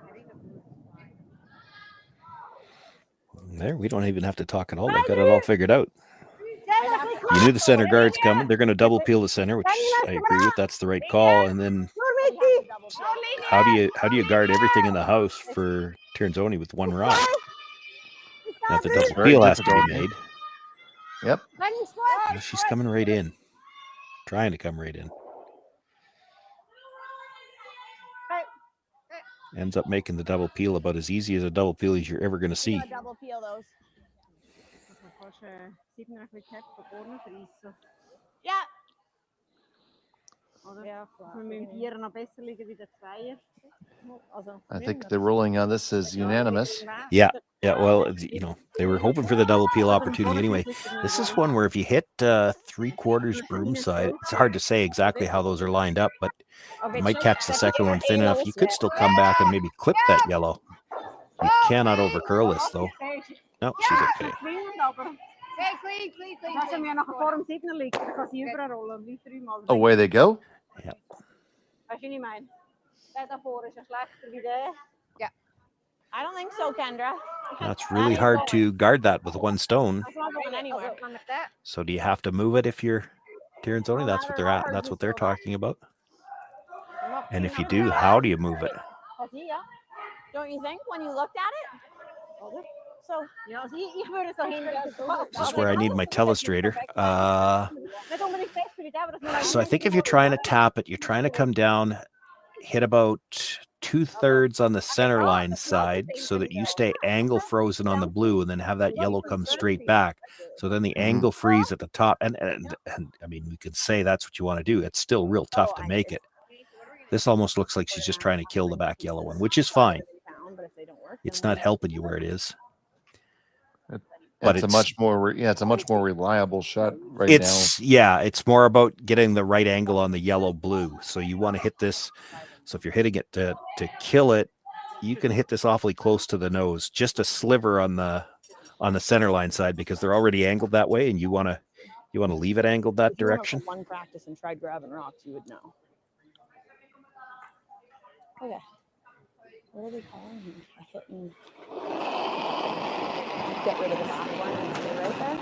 There, we don't even have to talk at all. They got it all figured out. You knew the center guard's coming. They're going to double peel the center, which I agree with. That's the right call. And then how do you guard everything in the house for Tirinzoni with 1 rock? Now the double peel has to be made. Yep. Yeah, she's coming right in. Trying to come right in. Ends up making the double peel about as easy as a double peel as you're ever going to see. Double peel those. Yeah. I think the ruling on this is unanimous. Yeah. Well, you know, they were hoping for the double peel opportunity anyway. This is one where if you hit 3/4 broom side, it's hard to say exactly how those are lined up, but you might catch the second one thin enough. You could still come back and maybe clip that yellow. You cannot over curl this though. No, she's okay. Away they go. Yeah. Yeah. I don't think so, Kendra. That's really hard to guard that with 1 stone. It's not going anywhere. So do you have to move it if you're Tirinzoni? That's what they're at, and that's what they're talking about. And if you do, how do you move it? Don't you think when you looked at it? So this is where I need my telestrator. So I think if you're trying to tap it, you're trying to come down, hit about 2/3 on the center line side so that you stay angle frozen on the blue and then have that yellow come straight back. So then the angle freeze at the top. And I mean, we could say that's what you want to do. It's still real tough to make it. This almost looks like she's just trying to kill the back yellow one, which is fine. It's not helping you where it is. But it's a much more reliable shot right now. Yeah, it's more about getting the right angle on the yellow blue. So you want to hit this. So if you're hitting it to kill it, you can hit this awfully close to the nose, just a sliver on the center line side, because they're already angled that way, and you want to leave it angled that direction. If you went for one practice and tried grabbing rocks, you would know. Okay. What are they calling him? A hitting. Get rid of the back one and stay right there.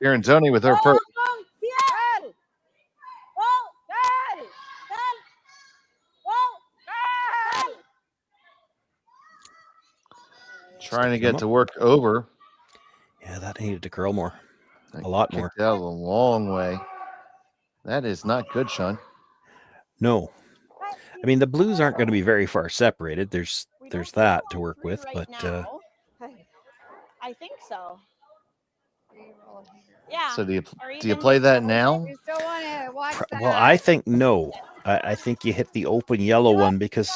Tirinzoni with her first. Trying to get to work over. Yeah, that needed to curl more. A lot more. Kicked out a long way. That is not good, Sean. No. I mean, the blues aren't going to be very far separated. There's that to work with, but I think so. Yeah. So do you play that now? You still want to watch that? well, I think no. I think you hit the open yellow one because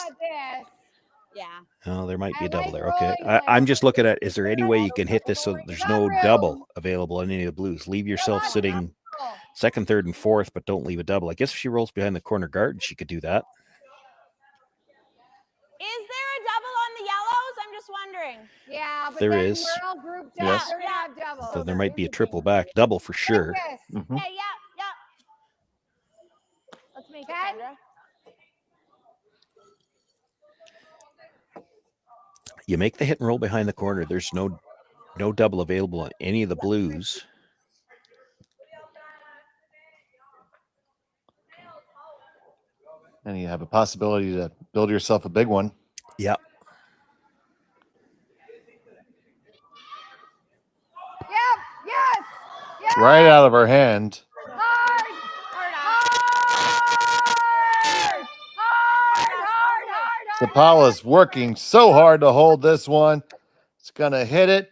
oh, there might be a double there. Okay, I'm just looking at, is there any way you can hit this so that there's no double available on any of the blues? Leave yourself sitting second, third, and fourth, but don't leave a double. I guess if she rolls behind the corner guard, she could do that. Is there a double on the yellows? I'm just wondering. Yeah, but There then is. we're all grouped up. Yes. We're gonna have double. So there might be a triple back, double for sure. Mhm. Yeah. Let's make it, Sandra. You make the hit and roll behind the corner. There's no double available on any of the blues. And you have a possibility to build yourself a big one. Yeah. Yes. It's right out of her hand. Zapala's working so hard to hold this one. It's going to hit it.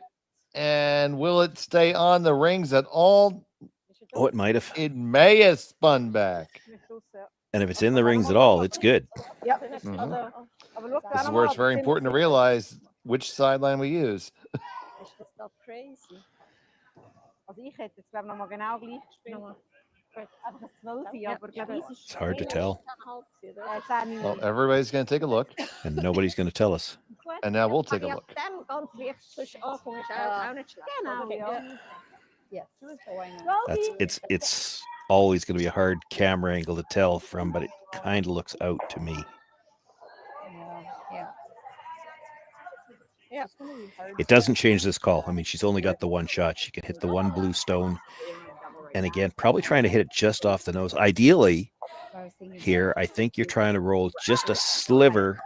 And will it stay on the rings at all? Oh, it might have. It may have spun back. And if it's in the rings at all, it's good. Mhm. This is where it's very important to realize which sideline we use. Ist das crazy? Also ich hätte jetzt glaube ich nochmal genau gleich gespielt. Einfach ein 12, aber glaube ich It's hard to tell. Well, everybody's going to take a look. And nobody's going to tell us. And now we'll take a look. Dann ganz leicht zwischen Anfang ist auch nicht schlecht. Genau, ja. It's always going to be a hard camera angle to tell from, but it kind of looks out to me. Yeah. It doesn't change this call. I mean, she's only got the one shot. She can hit the one blue stone. And again, probably trying to hit it just off the nose. Ideally, here, I think you're trying to roll just a sliver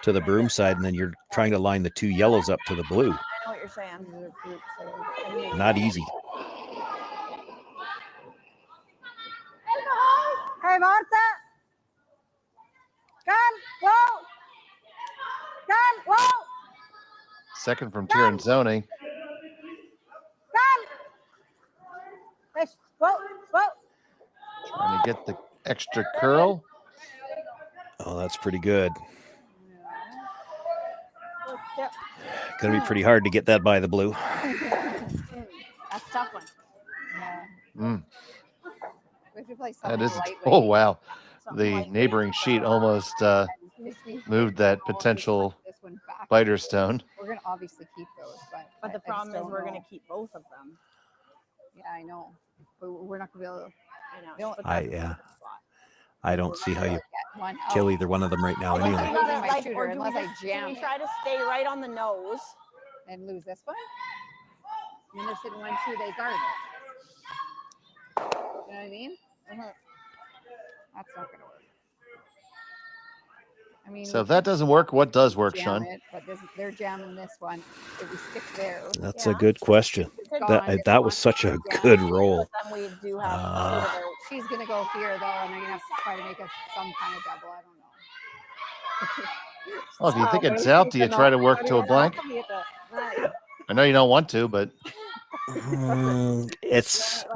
to the broom side, and then you're trying to line the two yellows up to the blue. I know what you're saying. Not easy. Hey, Martha! Whoa! Whoa! Second from Tirinzoni. Whoa! Trying to get the extra curl. Oh, that's pretty good. Going to be pretty hard to get that by the blue. That's a tough one. Mm. We should play That something is. lightweight. Oh, wow. The neighboring sheet almost moved that potential biter stone. We're gonna obviously keep those, But the problem is we're going to keep both of them. Yeah, I know. But we're not gonna be able to. I know. I don't see how you One kill out. either one of them right now anyway. I'm losing my Like, shooter or do unless we I just- jam do we it try to stay right on the nose? and lose this one. And then they're sitting 1-2, they guard it. You know what I mean? That's not gonna work. I mean, So if that doesn't work, what does work, jam Sean? it, but they're jamming this one. If we stick there, That's a good question. That was such a good roll. Then we do have she's gonna go here though, and they're gonna have to try to make some kind of double. I don't know. Well, if you think it's out, do you try to work to a blank? I know you don't want to, but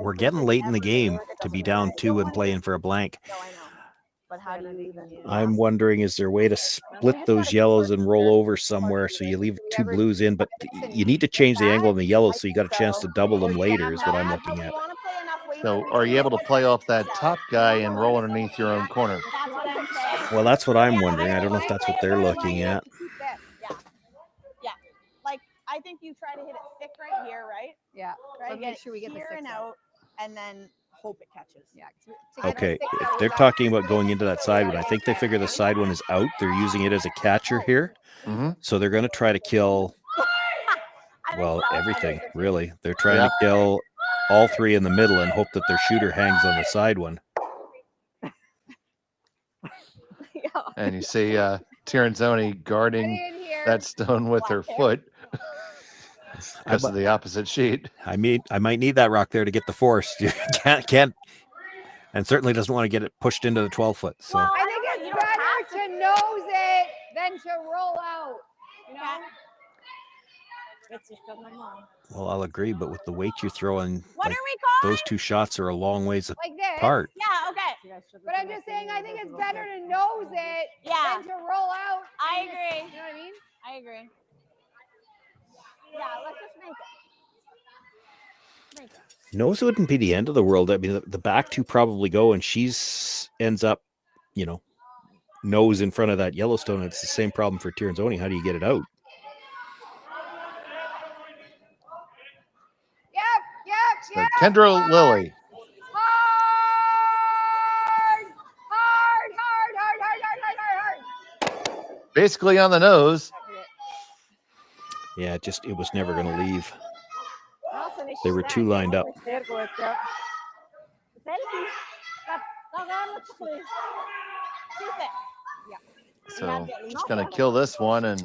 We're getting late in the game to be down 2 and playing for a blank. But how do you even? I'm wondering, is there a way to split those yellows and roll over somewhere so you leave 2 blues in, but you need to change the angle on the yellows so you got a chance to double them later is what I'm looking at. so are you able to play off that top guy and roll underneath your own corner? Well, that's what I'm wondering. I don't know if that's what they're looking at. Yeah. Like I think you try to hit it thick right here, right? Yeah. Try to But get make sure we get the here 6 and out. out, and then hope it catches. Yeah. Okay, if they're talking about going into that side one, I think they figure the side one is out. They're using it as a catcher here. Mm-hmm. So they're going to try to kill Well, everything, really. They're trying to kill all three in the middle and hope that their shooter hangs on the side one. And you see Tirinzoni guarding that stone with her foot because of the opposite sheet. I might need that rock there to get the force. You can't, and certainly doesn't want to get it pushed into the 12-foot. So I think it's better to nose it than to roll out. You know? well, I'll agree, but with the weight you're throwing, What like, are we calling? those two shots are a long ways Like this. apart. Yeah, okay. But I'm just saying, I think it's better to nose it Yeah. than to roll out. I and agree. You know what I mean? I agree. Yeah, let's just make it. Nose wouldn't be the end of the world. I mean, the back two probably go, and she's ends up, nose in front of that Yellowstone. It's the same problem for Tirinzoni. How do you get it out? So Kendra Lilly. Hard. Basically on the nose. Yeah, it was never going to leave. They were two lined up. So just going to kill this one and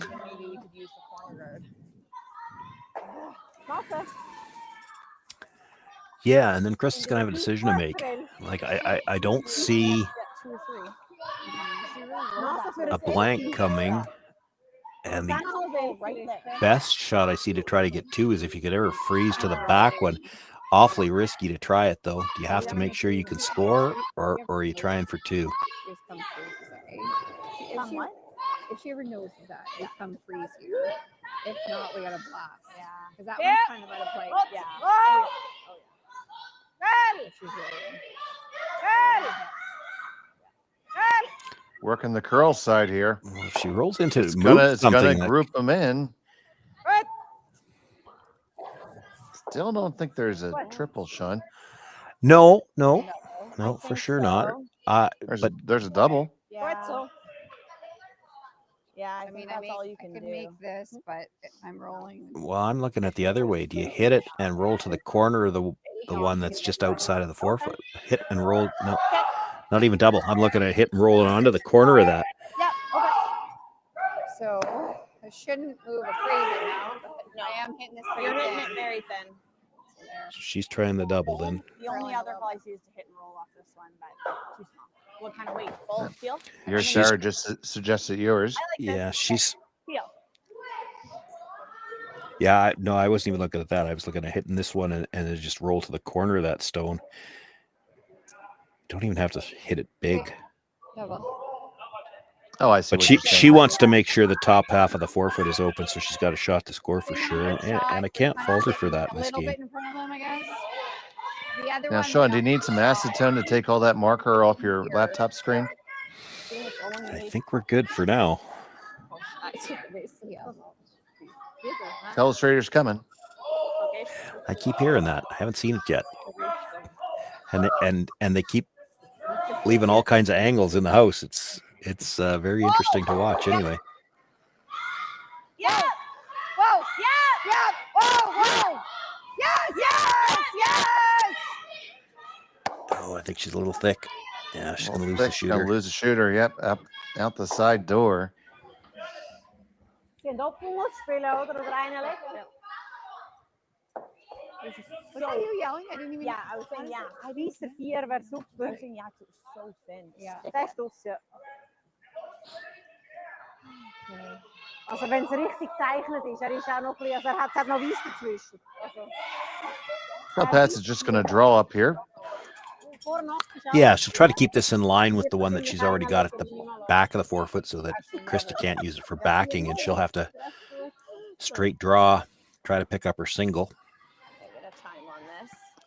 yeah, and then Chris is going to have a decision to make. Like, I don't see a blank coming, and the best shot I see to try to get two is if you could ever freeze to the back one. Awfully risky to try it, though. Do you have to make sure you can score, or are you trying for two? If she ever knows that, it come freeze you. If not, we got a blast. Yeah. Because that one's kind of out of play. Yeah. Oh, working the curl side here. Well, if she rolls into it's gonna group them in. Still don't think there's a triple, Sean. No, for sure not. There's a double. Yeah. Yeah, I mean, that's all you can do. Make this, but I'm rolling. Well, I'm looking at the other way. Do you hit it and roll to the corner of the one that's just outside of the 4-foot? Hit and roll. No, not even double. I'm looking at hit and roll it onto the corner of that. Yep. Okay. So I shouldn't move a crazy amount, but I am hitting this pretty You're hitting thin. it very thin. So she's trying the double then. The only other call I see is to hit and roll off this one, but too small. What kind of weight? Full feel? Your Sarah just suggested yours. Yeah, she's. Feel. Yeah, no, I wasn't even looking at that. I was looking at hitting this one and it just roll to the corner of that stone. Don't even have to hit it big. Oh, I see. But she wants to make sure the top half of the 4-foot is open, so she's got a shot to score for sure. And I can't fault her for that in this game. Bit in front of them, I guess. The other Now, one, Sean, do you need some acetone to take all that marker off your laptop screen? I think we're good for now. Illustrator's coming. I keep hearing that. I haven't seen it yet. And they keep leaving all kinds of angles in the house. It's very interesting to watch anyway. Yeah. Whoa. Yeah. Yeah. Whoa. Yes. Oh, I think she's a little thick. Yeah, she's going to lose the shooter. Going to lose the shooter. Yep, out the side door. What are you yelling? I didn't even. Yeah, I was saying yeah. Riester 4 wäre super. I was saying yeah, it's so thin. Yeah. Test aus, ja. Also wenn es richtig gezeichnet ist, ist auch noch ein bisschen, also hat noch Weiß dazwischen. Well, Pat's is just going to draw up here. Yeah, she'll try to keep this in line with the one that she's already got at the back of the 4-foot so that Krista can't use it for backing, and she'll have to straight draw, try to pick up her single.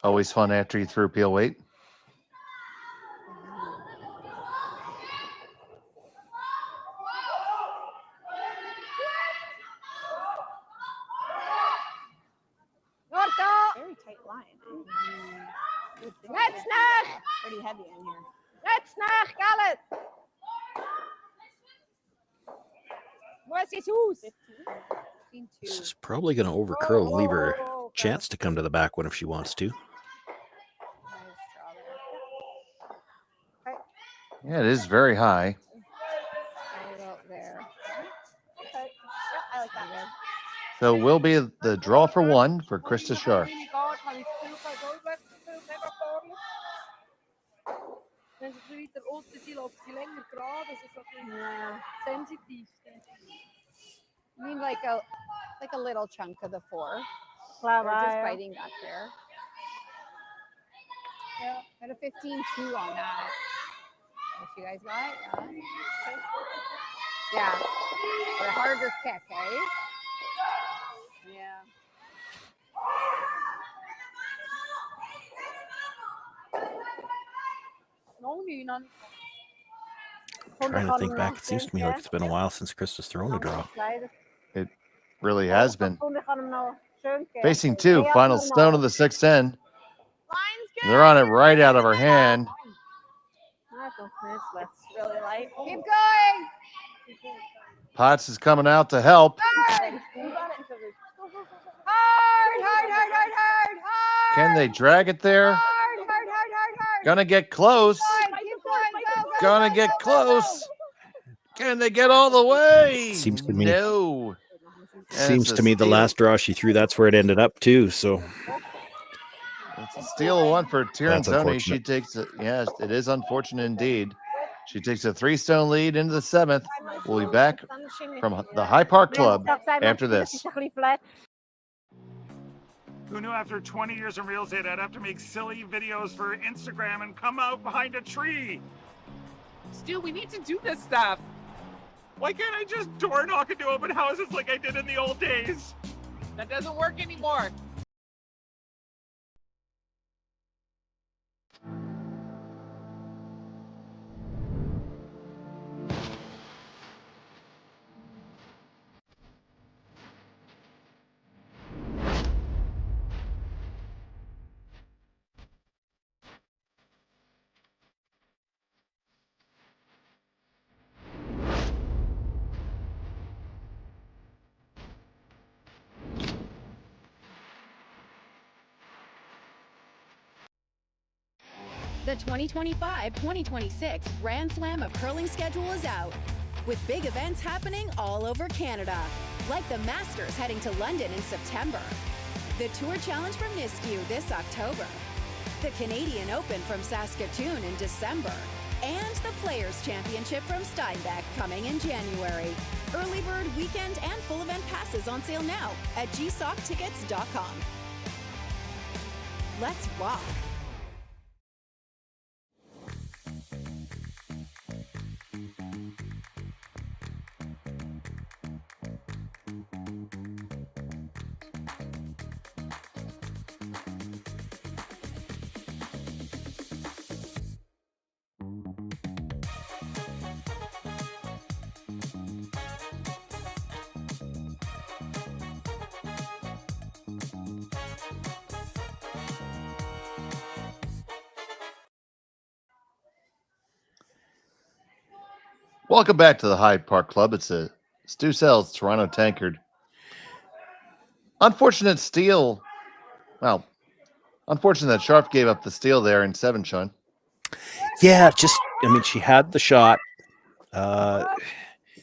Always fun after you threw peel weight. Very tight line. Let's not. Pretty heavy in here. Let's not, Gallet. Where's his hoes? 15-2. This is probably going to overcurl and leave her a chance to come to the back one if she wants to. Yeah, it is very high. Right out there. Okay. Yeah, I like that. So will be the draw for one for Krista Scharf. Wenn sie ein bisschen weiter unten sind, läuft sie länger gerade. Das ist ein bisschen sensitiv. I mean, like a little chunk of the 4. Wow, They're just fighting back there. Yeah, got a 15-2 on that. What you guys got? Yeah. Or a harder kick, eh? Yeah. Trying to think back, it seems to me like it's been a while since Krista's thrown a draw. It really has been. Facing 2, final stone of the 610. They're on it right out of her hand. That's really light. Keep going. Potts is coming out to help. Hard. Can they drag it there? Gonna get close. Gonna get close. Can they get all the way? Seems to me. No. Seems to me the last draw she threw, that's where it ended up too. So it's a steal one for Tirinzoni. She unfortunate. takes it. Yes, it is unfortunate indeed. She takes a 3-stone lead into the 7th. We'll be back from the High Park Club after this. Who knew after 20 years in real estate I'd have to make silly videos for Instagram and come out behind a tree? Stu, we need to do this stuff. Why can't I just door knock into open houses like I did in the old days? That doesn't work anymore. The 2025-2026 Grand Slam of Curling schedule is out, with big events happening all over Canada, like the Masters heading to London in September, the Tour Challenge from Nisku this October, the Canadian Open from Saskatoon in December, and the Players' Championship from Steinbeck coming in January. Early bird weekend and full event passes on sale now at gsoctickets.com. Let's rock! Welcome back to the Hyde Park Club. It's a Stu Sells Toronto Tankard. Unfortunate steal. Well, unfortunate that Scharf gave up the steal there in 7, Sean. yeah, I mean, she had the shot.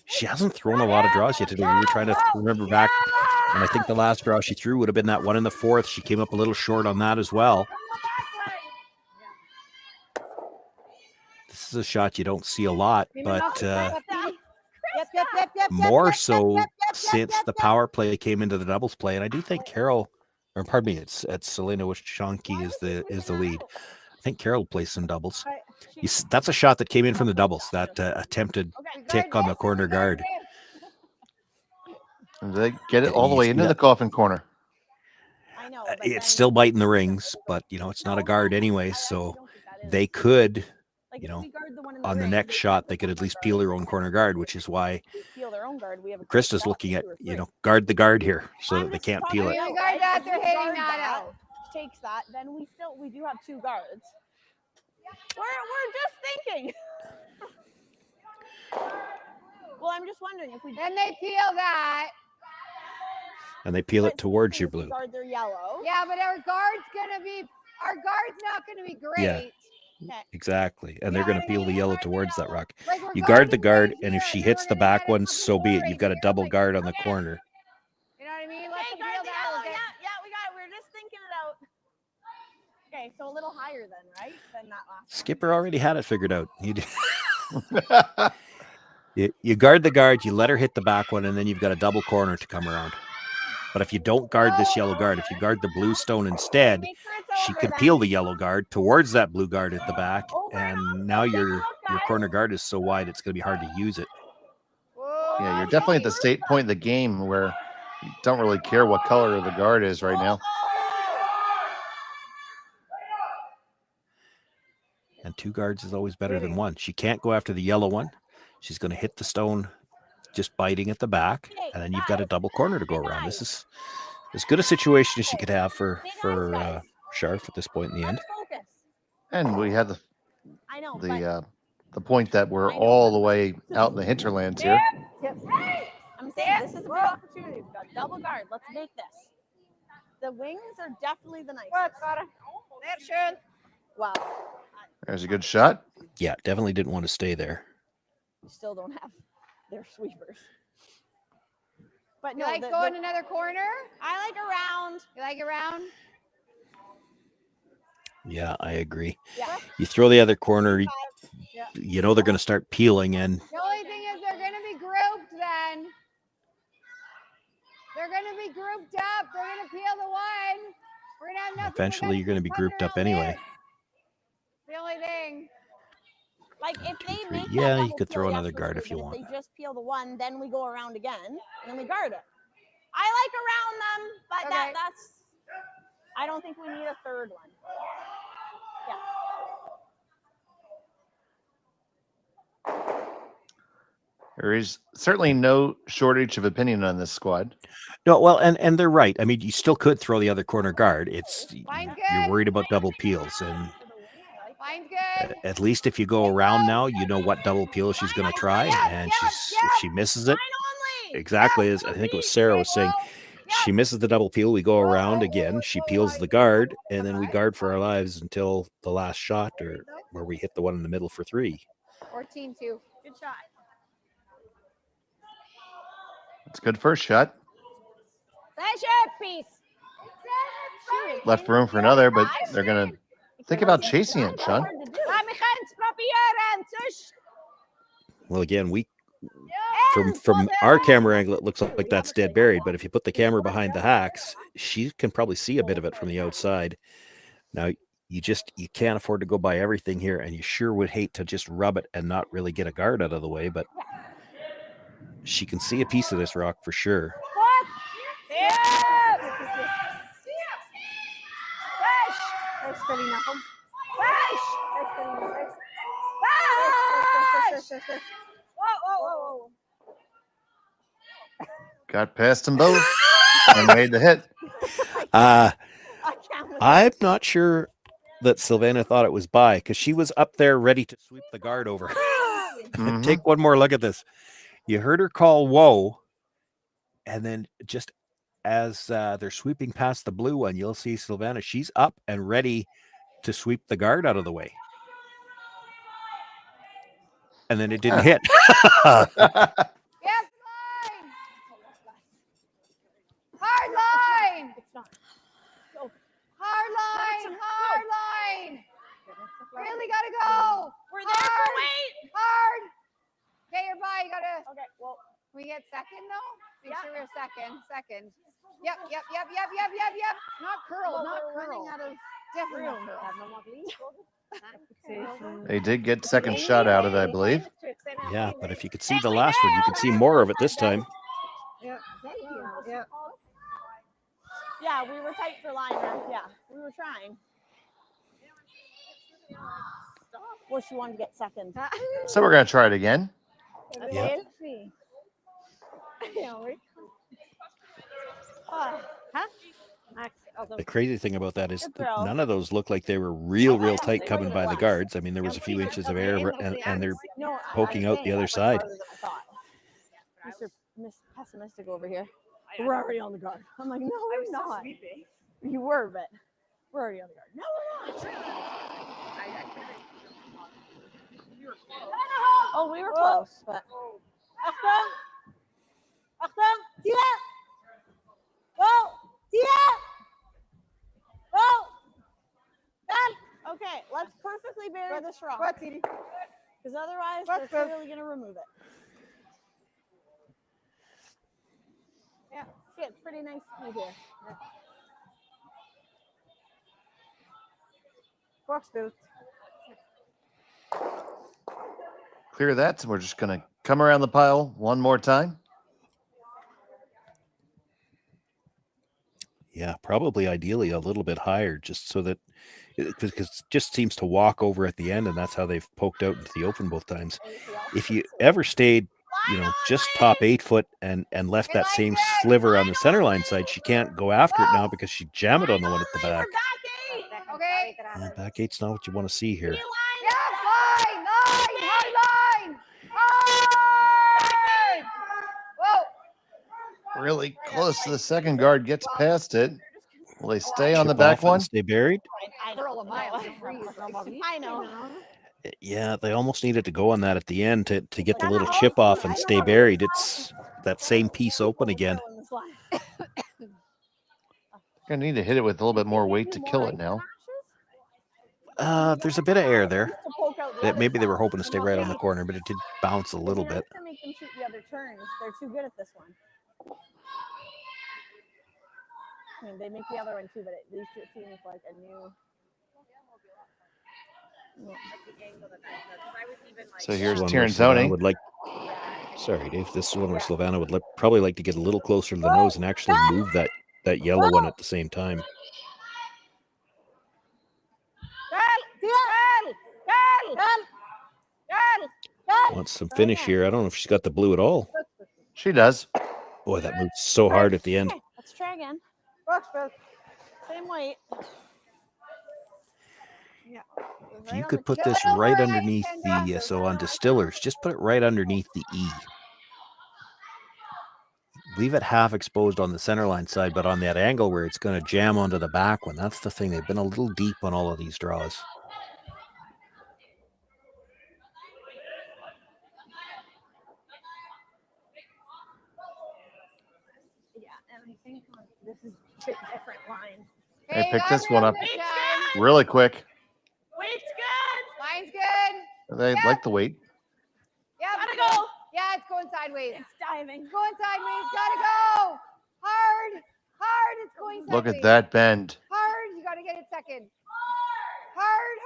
She hasn't thrown a lot of draws yet today. We were trying to remember back, and I think the last draw she threw would have been that one in the 4th. She came up a little short on that as well. This is a shot you don't see a lot, but more so since the power play came into the doubles play. And I do think Carol, or pardon me, it's Selena Wishonki is the lead. I think Carol plays some doubles. That's a shot that came in from the doubles, that attempted tick on the corner guard. And they get it all the way into the coffin corner. It's still biting the rings, but, it's not a guard anyway, so they could, on the next shot, they could at least peel their own corner guard, which is why Krista's looking at, guard the guard here so that they can't peel it. The guard that they're hitting that out. Takes that, then we do have 2 guards. We're just thinking. Well, I'm just wondering if we then they peel that. And they peel it towards your blue. Guard their yellow. Yeah, but our guard's not gonna be great. Yeah. Okay. Exactly. And they're going to peel the yellow towards that rock. Like, we're You guard the guarding guard, right and if here, she and hits then the we're gonna back get one, it so be it. right You've got a here, double like, guard on the corner. You know what I mean? Let Okay, them guard peel the that. yellow. Okay. Yeah, we got it. We're just thinking it out. Okay, so a little higher then, right? Than that last. Skipper already had it figured out. You guard the guard, you let her hit the back one, and then you've got a double corner to come around. But if you don't guard this yellow guard, if you guard the blue stone instead, she can peel the yellow guard towards that blue guard at the back, and now your corner guard is so wide it's going to be hard to use it. Yeah, you're definitely at the state point of the game where you don't really care what color the guard is right now. And 2 guards is always better than 1. She can't go after the yellow one. She's going to hit the stone just biting at the back, and then you've got a double corner to go around. This is as good a situation as she could have for Scharf at this point in the end. And we had the point that we're all the way out in the hinterlands here. I'm saying this is a good opportunity. We've got double guard. Let's make this. The wings are definitely the nicest. Wow. There's a good shot. Yeah, definitely didn't want to stay there. We still don't have their sweepers. But You no, like going another corner? I like around. You like around? Yeah, I agree. Yeah. You throw the other corner, Yeah. you know they're going to start peeling, and The only thing is they're going to be grouped then. They're going to be grouped up. They're going to peel the one. We're going to have nothing. eventually you're going to be grouped up anyway. The only thing. Like if they make that Yeah, you double could peel, throw yes, another we're guard screwed, if you but want. If they just peel the one, then we go around again, and then we guard it. I like around them, but that's. I don't think we need a third one. Yeah. There is certainly no shortage of opinion on this squad. No, well, and they're right. I mean, you still could throw the other corner guard. You're worried about double peels, and at least if you go around now, you know what double peel she's going to try, and if she misses it, exactly as I think it was Sarah was saying, she misses the double peel, we go around again, she peels the guard, and then we guard for our lives until the last shot, or where we hit the one in the middle for 3. 14-2. Good shot. It's a good first shot. Piece. Left room for another, but they're going to think about chasing it, Sean. Well, again, from our camera angle, it looks like that's dead buried. But if you put the camera behind the hacks, she can probably see a bit of it from the outside. Now, you can't afford to go by everything here, and you sure would hate to just rub it and not really get a guard out of the way. But she can see a piece of this rock for sure. Got past them both and made the hit. I'm not sure that Silvana thought it was by, because she was up there ready to sweep the guard over. Mhm. Take one more look at this. You heard her call whoa, and then just as they're sweeping past the blue one, you'll see Silvana. She's up and ready to sweep the guard out of the way. And then it didn't hit. Hard line. Hard line. Hard line. Really gotta go. We're there for wait. Hard. Okay, you're by. You gotta. Okay. Well, we get second though. Make sure we're second. Second. Yep. Not curl. Well, not we're curl. running out of Definitely room. not curl. They did get second shot out of it, I believe. Yeah, but if you could see the last one, you could see more of it this time. Yeah. Yeah, we were tight for line run. Yeah, we were trying. Well, she wanted to get second. So we're going to try it again. Yep. The crazy thing about that is none of those look like they were real tight coming by the guards. I mean, there was a few inches of air, and they're poking out the other side. Mr. Pessimistic over here. We're already on the guard. I'm like, no, we're not. You were, but we're already on the guard. No, we're not. Oh, we were close, but. Achtung! Achtung! Tia! Go! Tia! Go! Done. Okay, let's perfectly bury this rock. Because otherwise, they're clearly going to remove it. Yeah, see, it's pretty nice right here. Box built. Clear that. So we're just going to come around the pile one more time. Yeah, probably ideally a little bit higher, just so that because it just seems to walk over at the end, and that's how they've poked out into the open both times. If you ever stayed, just top 8 foot and left that same sliver on the center line side, she can't go after it now because she jammed it on the one at the back. Okay. Yeah, back 8's not what you want to see here. Yeah, line, high line. High! Whoa. Really close to the second guard, gets past it. Will they stay on the Chip back off it and one? stay buried? I know. Yeah, they almost needed to go on that at the end to get the little chip off and stay buried. It's that same piece open again. Gonna need to hit it with a little bit more weight to kill it now. There's a bit of air there. That maybe they were hoping to stay right on the corner, but it did bounce a little bit. To make them shoot the other turns, they're too good at this one. I mean, they make the other one too, but at least it seems like a new. So here's This one where Tirinzoni. Silvana would like. Sorry, Dave. This is one where Silvana would probably like to get a little closer to the nose and actually move that yellow one at the same time. Wants some finish here. I don't know if she's got the blue at all. She does. Boy, that moved so hard at the end. Okay, let's try again. Same weight. Yeah. If you could put this right underneath the, so on distillers, just put it right underneath the E. Leave it half exposed on the center line side, but on that angle where it's going to jam onto the back one. That's the thing. They've been a little deep on all of these draws. Yeah, and I think this is a different line. They picked this one up really quick. Weight's good. Line's good. They like the weight. Yeah, gotta go. Yeah, it's going sideways. It's diving. It's going sideways. Gotta go. Hard. It's going sideways. Look at that bend. Hard. You gotta get it second. Hard.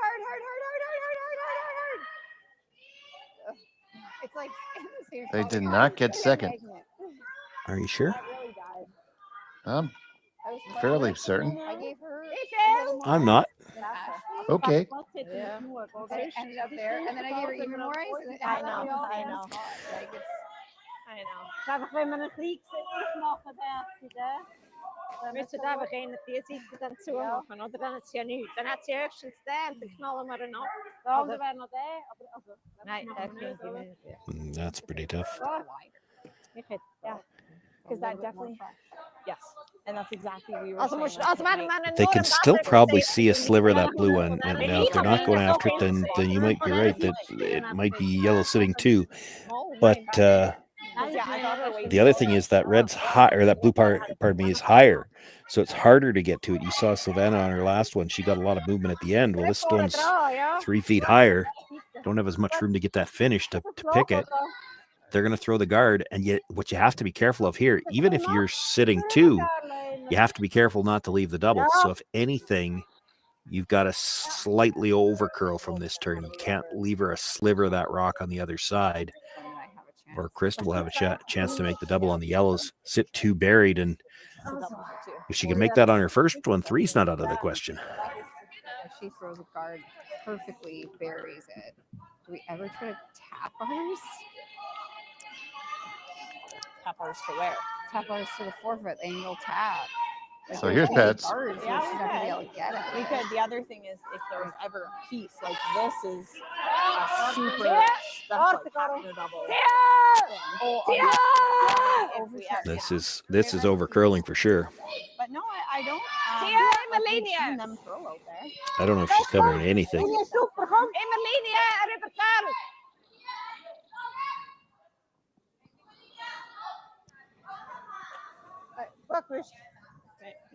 It's like They did not get second. Are you sure? I'm fairly certain. I gave her. I'm not. Okay. Yeah. It ended up there, and then I gave her even more ice. And I know. Like it's. I know. Daar beginnen we het liekse niet mogen daar. Dan moeten daar beginnen die ziekte dan zo mogen. Want dan is het nu. Dan had je ergens daar te knallen maar een op. Dan hadden we nog daar. Nee, dat vind ik niet. That's pretty tough. Yeah. Because that definitely. Yes. And that's exactly what we were saying. They can still probably see a sliver of that blue one. And now, if they're not going after it, then you might be right that it might be yellow sitting too. But the other thing is that red's high, or that blue part, is higher, so it's harder to get to it. You saw Silvana on her last one; she got a lot of movement at the end. Well, this stone's 3 feet higher. Don't have as much room to get that finish to pick it. They're going to throw the guard, and yet what you have to be careful of here, even if you're sitting two, you have to be careful not to leave the double. So if anything, you've got to slightly over curl from this turn. You can't leave her a sliver of that rock on the other side, or Krista will have a chance to make the double on the yellows. Sit two buried, and if she can make that on her first one, three's not out of the question. If she throws a guard perfectly, buries it. Do we ever try to tap ours? Tap ours to where? Tap ours to the forfeit, angle tap. So here's Pets. Yeah, we could. The other thing is, if there's ever a piece like this, is a super stuff like capture double. This is over curling for sure. But no, I don't. I've seen them throw out there. I don't know if she's covering anything.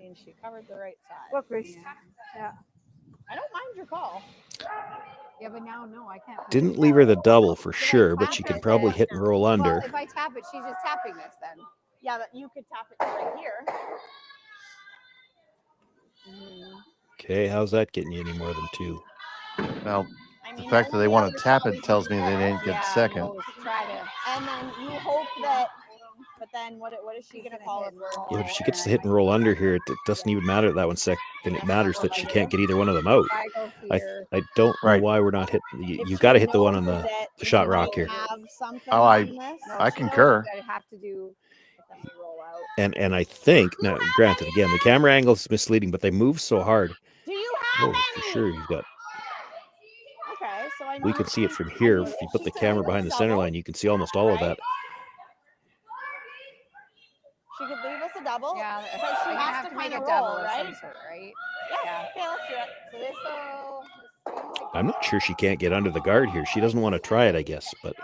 And she covered the right side. Yeah. I don't mind your call. Yeah, but now, no, I can't. Didn't leave her the double for sure, but she can probably hit and roll under. Well, if I tap it, she's just tapping this then. Yeah, but you could tap it right here. Okay, how's that getting you any more than 2? Well, the fact that they want to tap it tells me they didn't get second. Try to, and then you hope that. But then, what is she gonna call it? Yeah, but if she gets to hit and roll under here, it doesn't even matter that 1 second. It matters that she can't get either one of them out. I don't know why we're not hitting. You got to hit the one on the shot rock here. Oh, I concur. And I think now, granted, again, the camera angle is misleading, but they move so hard. Oh, for sure, you've got. Okay, so we can see it from here. If you put the camera behind the center line, you can see almost all of that. She could leave us a double. Yeah, but she has to make kind a of double roll, of right? some sort, right? Yeah. Okay, let's do it. So this I'm not sure she can't get under the guard here. She doesn't want to try it, I guess. But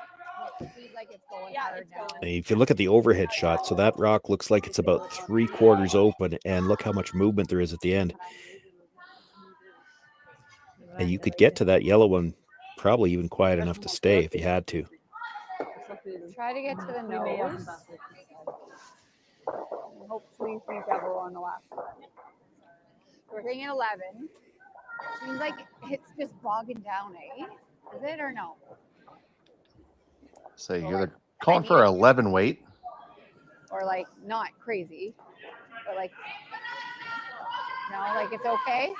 It seems like it's going hard now. if you look at the overhead shot, so that rock looks like it's about 3/4 open, and look how much movement there is at the end. And you could get to that yellow one probably even quiet enough to stay if you had to. Try to get to the nose. hopefully we double on the last one. We're thinking 11. Seems like it's just bogging down, eh? Is it or no? So you're calling for 11 weight? Or like not crazy, but like, no, like it's okay.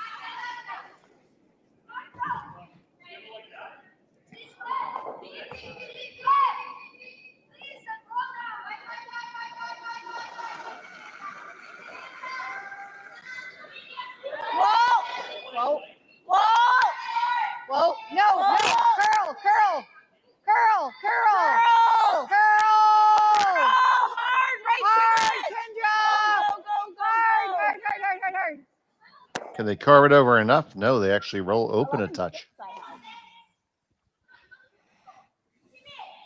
Whoa! Whoa! Whoa! No! No! Curl! Curl! Curl! Curl! Curl! Hard! Right! Kendra! Go! Hard! Hard! Can they carve it over enough? No, they actually roll open a touch.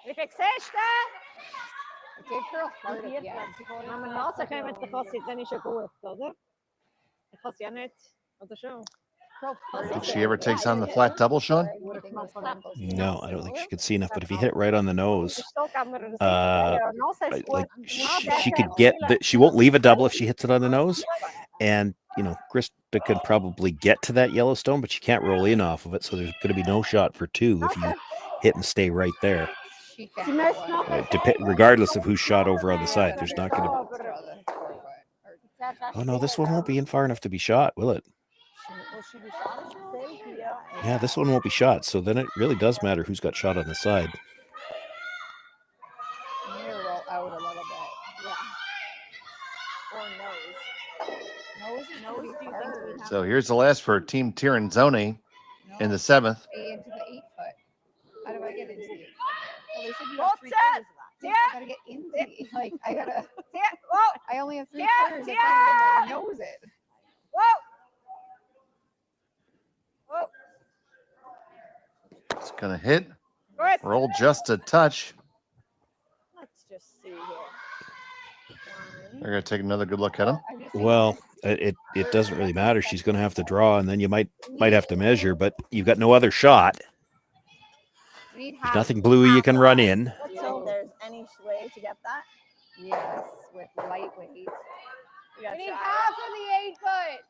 Vi fick sista! Did curl hard again. Ja, men Lasa kan ju inte få sitta i 21, eller? Fast jag är inte sure. If she ever takes on the flat double, Sean? No, I don't think she could see enough. But if you hit it right on the nose, she could get that. She won't leave a double if she hits it on the nose. And you know, Krista could probably get to that Yellowstone, but she can't roll in off of it. So there's going to be no shot for two if you hit and stay right there. Regardless of who's shot over on the side, there's not going to. Oh no, this one won't be in far enough to be shot, will it? Yeah, this one won't be shot. So then it really does matter who's got shot on the side. Roll out a little bit. Yeah. Or nose. So here's the last for Team Tirinzoni in the 7th. Into the 8 foot. How do I get into it? Well, they said you Both have 3 quarters of that. I gotta get into it. Like I gotta. I only have 3 quarters. Yeah. I knows it. Whoa! It's going to hit. Roll just a touch. Let's just see here. They're going to take another good look at him. Well, it doesn't really matter. She's going to have to draw, and then you might have to measure, but you've got no other shot. There's nothing blue you can run in. Let's hope there's any way to get that. Yes, with lightweight. We need shot. half of the 8 foot.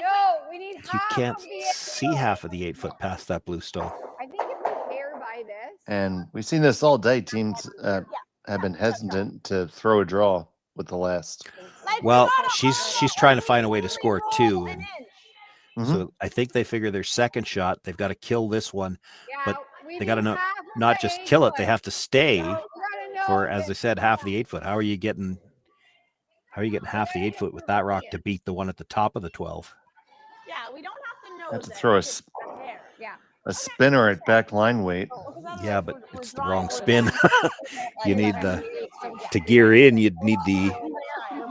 No, we need half. You can't of the 8 see half of the 8 foot past that blue stone. I think if we pair by this. And we've seen this all day. Teams have been hesitant to throw a draw with the last. Well, she's trying to find a way to score two. And so I think they figure their second shot, they've got to kill this one. But they got to not just kill it, they have to stay for, as I said, half of the 8 foot. How are you getting How are you getting half the 8-foot with that rock to beat the one at the top of the 12? Yeah, we don't have to know. Have to throw Yeah. a spinner at back line weight. Yeah, but it's the wrong spin. You need to gear in. You'd need the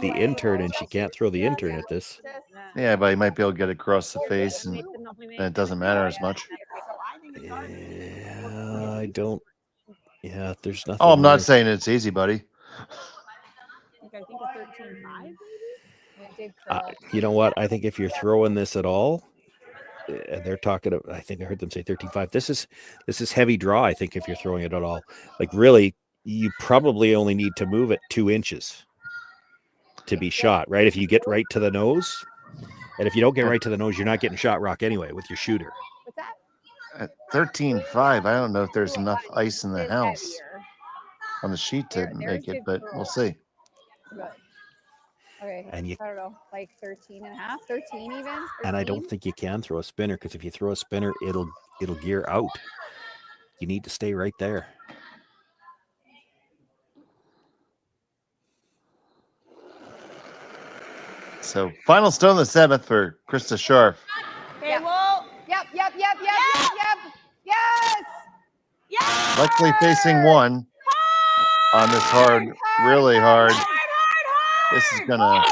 intern, and she can't throw the intern at this. Yeah, but he might be able to get across the face, and it doesn't matter as much. Yeah, I don't. Yeah, there's nothing. Oh, I'm not there. saying it's easy, buddy. I think a 13.5. You know what? I think if you're throwing this at all, and they're talking. I think I heard them say 13.5. This is heavy draw. I think if you're throwing it at all, like really, you probably only need to move it 2 inches to be shot. Right? If you get right to the nose, and if you don't get right to the nose, you're not getting shot rock anyway with your shooter. What's that? At 13.5, I don't know if there's enough ice in the house on the sheet to make it, but we'll see. Okay. And you, I don't know, like 13 and a half, 13 even. 13? and I don't think you can throw a spinner, because if you throw a spinner, it'll gear out. You need to stay right there. So final stone of the 7th for Krista Scharf. Okay, well. Yep. Yes. Luckily facing one on this hard, really hard. This is gonna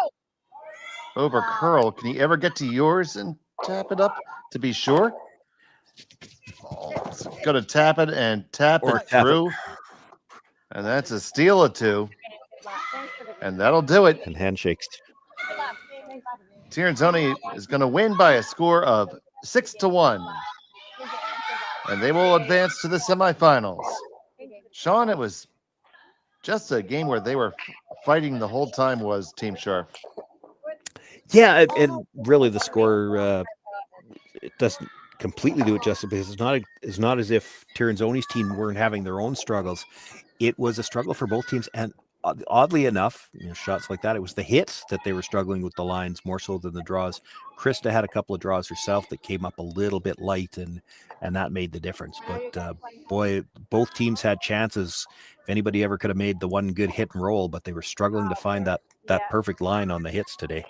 over curl. Can you ever get to yours and tap it up to be sure? Oh, it's gonna tap it and tap it through. And that's a steal of 2. And that'll do it. And handshakes. Tirinzoni is going to win by a score of 6-1. And they will advance to the semifinals. Sean, it was just a game where they were fighting the whole time, was Team Scharf. Yeah, and really the score it doesn't completely do it justice, because it's not as if Tirinzoni's team weren't having their own struggles. It was a struggle for both teams, and oddly enough, shots like that, it was the hits that they were struggling with the lines more so than the draws. Krista had a couple of draws herself that came up a little bit light, and that made the difference. But boy, both teams had chances. If anybody ever could have made the one good hit and roll, but they were struggling to find that perfect line on the hits today.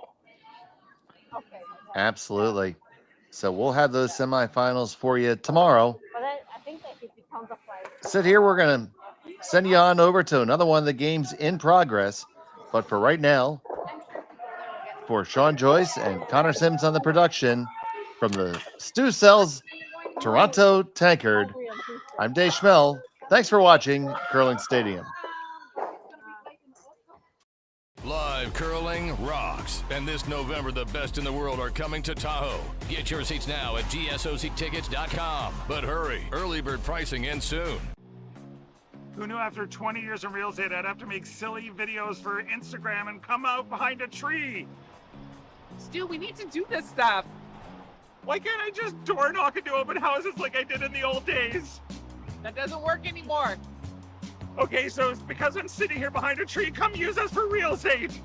Absolutely. So we'll have those semifinals for you tomorrow. Sit here, we're going to send you on over to another one of the games in progress. But for right now, for Sean Joyce and Connor Sims on the production from the Stu Cells Toronto Tankard, I'm Dave Schmel. Thanks for watching Curling Stadium. Live curling rocks. And this November, the best in the world are coming to Tahoe. Get your seats now at gsoctickets.com. But hurry, early bird pricing ends soon. Who knew after 20 years in real estate I'd have to make silly videos for Instagram and come out behind a tree? Stu, we need to do this stuff. Why can't I just door knock into open houses like I did in the old days? That doesn't work anymore. Okay, so it's because I'm sitting here behind a tree. Come use us for real estate.